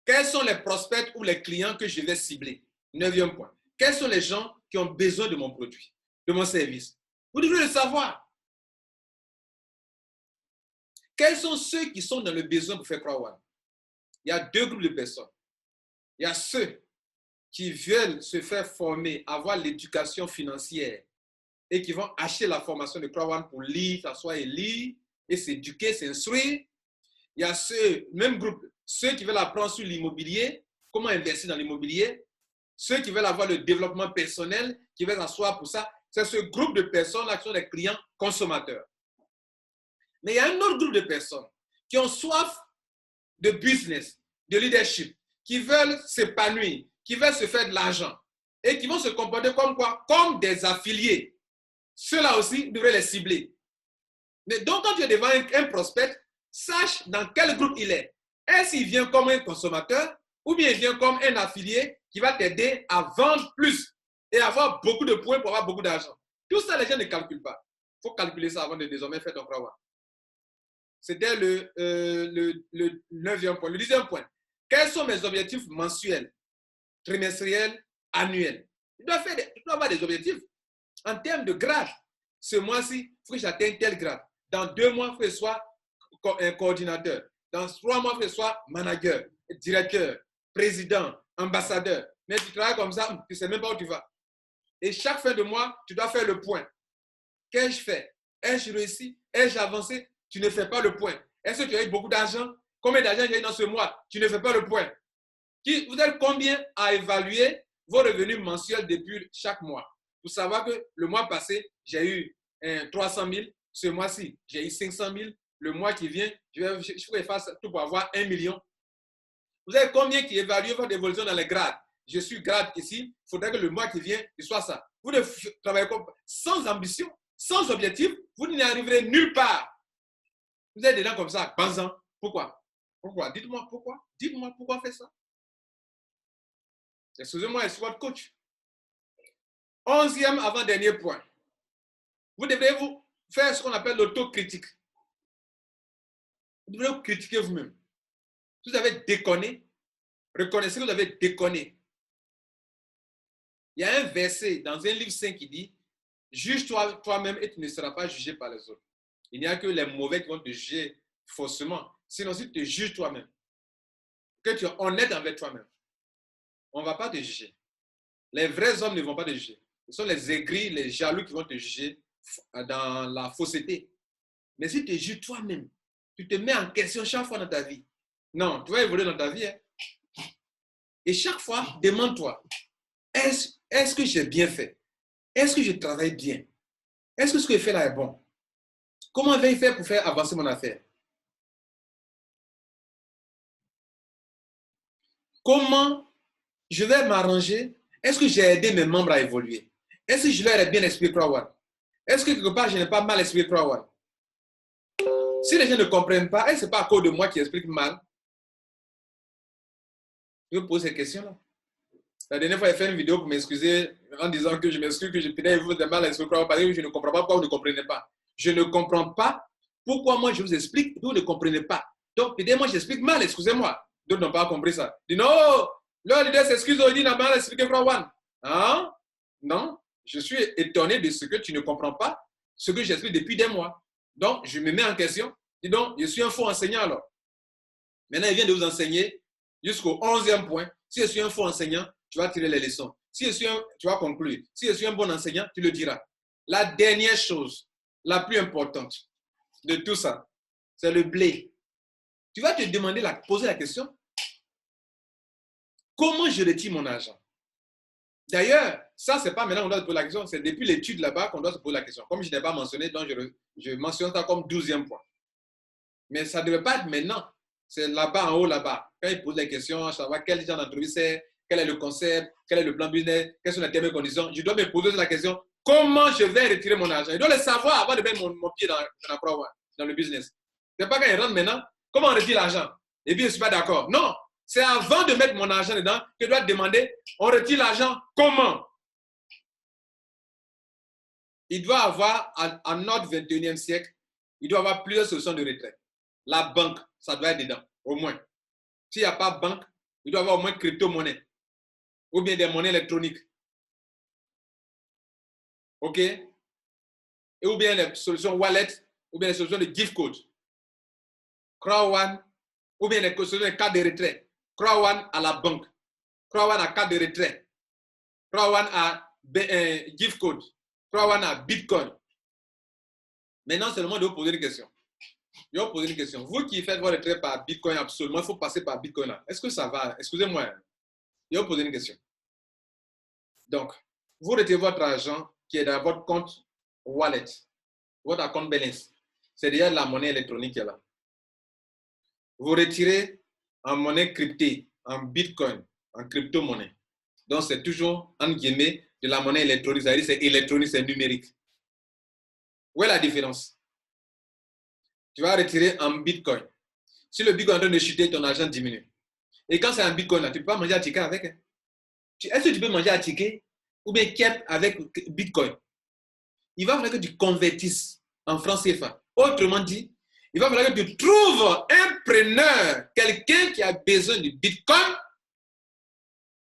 Quels sont les prospects ou les clients que je vais cibler? 9e point. Quels sont les gens qui ont besoin de mon produit, de mon service? Vous devez le savoir. Quels sont ceux qui sont dans le besoin pour faire Croix-One? Il y a 2 groupes de personnes. Il y a ceux qui veulent se faire former, avoir l'éducation financière et qui vont acheter la formation de Croix-One pour lire, s'asseoir et lire et s'éduquer, s'instruire. Il y a même groupe, ceux qui veulent apprendre sur l'immobilier, comment investir dans l'immobilier, ceux qui veulent avoir le développement personnel, qui veulent s'asseoir pour ça. C'est ce groupe de personnes-là qui sont les clients consommateurs. Mais il y a un autre groupe de personnes qui ont soif de business, de leadership, qui veulent s'épanouir, qui veulent se faire de l'argent et qui vont se comporter comme quoi? Comme des affiliés. Ceux-là aussi devraient les cibler. Mais donc, quand tu es devant un prospect, sache dans quel groupe il est. Est-ce qu'il vient comme un consommateur ou bien il vient comme un affilié qui va t'aider à vendre plus et avoir beaucoup de points pour avoir beaucoup d'argent. Tout ça, les gens ne calculent pas. Il faut calculer ça avant de désormais faire ton crowd. C'était le 9e point. Le 10e point. Quels sont mes objectifs mensuels, trimestriels, annuels? Tu dois avoir des objectifs en termes de grade. Ce mois-ci, il faut que j'atteigne tel grade. Dans 2 mois, il faut que je sois un coordinateur. Dans 3 mois, il faut que je sois manager, directeur, président, ambassadeur. Mais tu travailles comme ça, tu ne sais même pas où tu vas. Et chaque fin de mois, tu dois faire le point. Qu'ai-je fait? Ai-je réussi? Ai-je avancé? Tu ne fais pas le point. Est-ce que tu as eu beaucoup d'argent? Combien d'argent j'ai eu dans ce mois? Tu ne fais pas le point. Vous êtes combien à évaluer vos revenus mensuels depuis chaque mois? Pour savoir que le mois passé, j'ai eu 300 000. Ce mois-ci, j'ai eu 500 000. Le mois qui vient, je vais faire tout pour avoir 1 million. Vous avez combien qui évaluent votre évolution dans les grades? Je suis grade ici, il faudrait que le mois qui vient, il soit ça. Vous devez travailler sans ambition, sans objectif, vous n'y arriverez nulle part. Vous êtes dedans comme ça, pensant. Pourquoi? Pourquoi? Dites-moi pourquoi. Dites-moi pourquoi faire ça. Excusez-moi, je suis votre coach. 11e avant-dernier point. Vous devrez vous faire ce qu'on appelle l'autocritique. Vous devrez vous critiquer vous-même. Si vous avez déconné, reconnaissez que vous avez déconné. Il y a un verset dans un livre saint qui dit « Juge-toi toi-même et tu ne seras pas jugé par les autres. » Il n'y a que les mauvais qui vont te juger faussement. Sinon, si tu te juges toi-même, que tu es honnête avec toi-même, on ne va pas te juger. Les vrais hommes ne vont pas te juger. Ce sont les aigris, les jaloux qui vont te juger dans la fausseté. Mais si tu te juges toi-même, tu te mets en question chaque fois dans ta vie. Non, tu vas évoluer dans ta vie. Hein? Et chaque fois, demande-toi, est-ce que j'ai bien fait? Est-ce que je travaille bien? Est-ce que ce que je fais là est bon? Comment vais-je faire pour faire avancer mon affaire? Comment je vais m'arranger? Est-ce que j'ai aidé mes membres à évoluer? Est-ce que je leur ai bien expliqué Crowd? Est-ce que quelque part je n'ai pas mal expliqué Crowd? Si les gens ne comprennent pas, ce n'est pas à cause de moi qui explique mal. Je me pose ces questions-là. La dernière fois, j'ai fait une vidéo pour m'excuser en disant que je m'excuse, que je peut-être vous ai mal expliqué parce que je ne comprends pas pourquoi vous ne comprenez pas. Je ne comprends pas pourquoi moi je vous explique et vous ne comprenez pas. Donc, peut-être moi j'explique mal, excusez-moi. D'autres n'ont pas compris ça. Ils disent non, le leader s'excuse, il n'a mal expliqué Crowd. Hein? Non, je suis étonné de ce que tu ne comprends pas, ce que j'explique depuis des mois. Donc, je me mets en question. Dis donc, je suis un faux enseignant alors. Maintenant, il vient de vous enseigner jusqu'au 11e point. Si je suis un faux enseignant, tu vas tirer les leçons. Si tu vas conclure. Si je suis un bon enseignant, tu le diras. La dernière chose, la plus importante de tout ça, c'est le blé. Tu vas te demander, poser la question, comment je retire mon argent? D'ailleurs, ça, c'est pas maintenant qu'on doit se poser la question, c'est depuis l'étude là-bas qu'on doit se poser la question. Comme je n'ai pas mentionné, donc je mentionne ça comme 12e point. Mais ça ne devait pas être maintenant. C'est là-bas, en haut, là-bas. Quand ils posent les questions, à savoir quel genre d'entreprise c'est, quel est le concept, quel est le plan business, quelles sont les termes et conditions, je dois me poser la question, comment je vais retirer mon argent? Je dois le savoir avant de mettre mon pied dans le business. Ce n'est pas quand il rentre maintenant, comment on retire l'argent? Et puis je ne suis pas d'accord. Non, c'est avant de mettre mon argent dedans que je dois demander, on retire l'argent comment? Il doit avoir, en notre 21e siècle, il doit avoir plusieurs solutions de retrait. La banque, ça doit être dedans, au moins. S'il n'y a pas de banque, il doit y avoir au moins crypto-monnaie ou bien des monnaies électroniques. OK? Et ou bien les solutions wallet, ou bien les solutions de gift code. Crowd, ou bien les solutions de carte de retrait. Crowd à la banque. Crowd à carte de retrait. Crowd à gift code. Crowd à Bitcoin. Maintenant, c'est le moment de vous poser une question. Je vais vous poser une question. Vous qui faites votre retrait par Bitcoin, absolument, il faut passer par Bitcoin là. Est-ce que ça va? Excusez-moi. Je vais vous poser une question. Donc, vous retirez votre argent qui est dans votre compte wallet, votre compte balance. C'est déjà la monnaie électronique qui est là. Vous retirez en monnaie cryptée, en Bitcoin, en crypto-monnaie. Donc, c'est toujours, entre guillemets, de la monnaie électronique. C'est-à-dire c'est électronique, c'est numérique. Où est la différence? Tu vas retirer en bitcoin. Si le bitcoin est en train de chuter, ton argent diminue. Et quand c'est un bitcoin, là, tu ne peux pas manger à ticket avec. Hein? Est-ce que tu peux manger à ticket ou bien kep avec bitcoin? Il va falloir que tu convertisses en francs CFA. Autrement dit, il va falloir que tu trouves un preneur, quelqu'un qui a besoin de bitcoin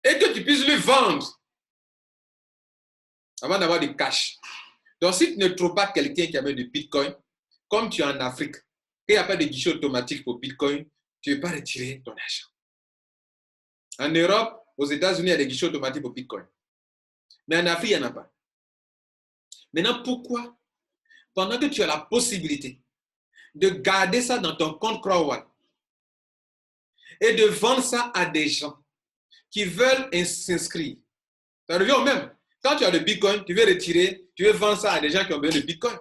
et que tu puisses lui vendre avant d'avoir du cash. Donc, si tu ne trouves pas quelqu'un qui a besoin de bitcoin, comme tu es en Afrique, et il n'y a pas de guichet automatique pour bitcoin, tu ne peux pas retirer ton argent. En Europe, aux États-Unis, il y a des guichets automatiques pour bitcoin. Mais en Afrique, il n'y en a pas. Maintenant, pourquoi? Pendant que tu as la possibilité de garder ça dans ton compte CrowdWallet et de vendre ça à des gens qui veulent s'inscrire. Ça revient au même. Quand tu as le bitcoin, tu veux retirer, tu veux vendre ça à des gens qui ont besoin de bitcoin.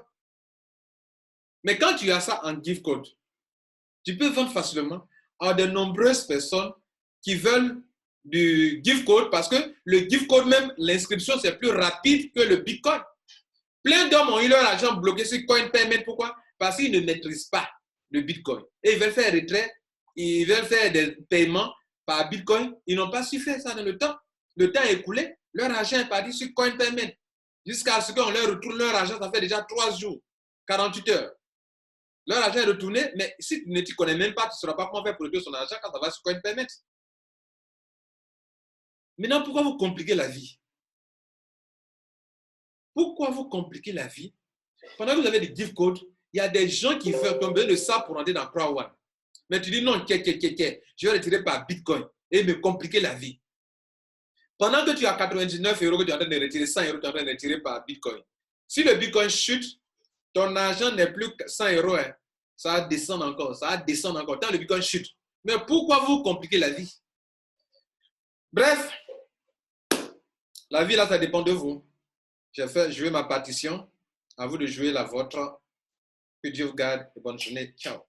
Mais quand tu as ça en gift code, tu peux vendre facilement à de nombreuses personnes qui veulent du gift code parce que le gift code même, l'inscription, c'est plus rapide que le bitcoin. Plein d'hommes ont eu leur argent bloqué sur CoinPayment. Pourquoi? Parce qu'ils ne maîtrisent pas le bitcoin. Et ils veulent faire retrait, ils veulent faire des paiements par bitcoin. Ils n'ont pas su faire ça dans le temps. Le temps est écoulé, leur argent est parti sur CoinPayment. Jusqu'à ce qu'on leur retourne leur argent, ça fait déjà 3 jours, 48 heures. Leur argent est retourné, mais si tu ne t'y connais même pas, tu ne sauras pas comment faire pour retourner son argent quand ça va sur CoinPayment. Maintenant, pourquoi vous compliquez la vie? Pourquoi vous compliquez la vie? Pendant que vous avez des gift codes, il y a des gens qui ont besoin de ça pour entrer dans CrowdWallet. Mais tu dis non, je vais retirer par Bitcoin et me compliquer la vie. Pendant que tu as 99 euros que tu es en train de retirer, 100 euros que tu es en train de retirer par Bitcoin. Si le Bitcoin chute, ton argent n'est plus 100 euros. Hein. Ça va descendre encore, ça va descendre encore. Tant le Bitcoin chute. Mais pourquoi vous compliquez la vie? Bref, la vie là, ça dépend de vous. J'ai fait jouer ma partition. À vous de jouer la vôtre. Que Dieu vous garde et bonne journée. Ciao.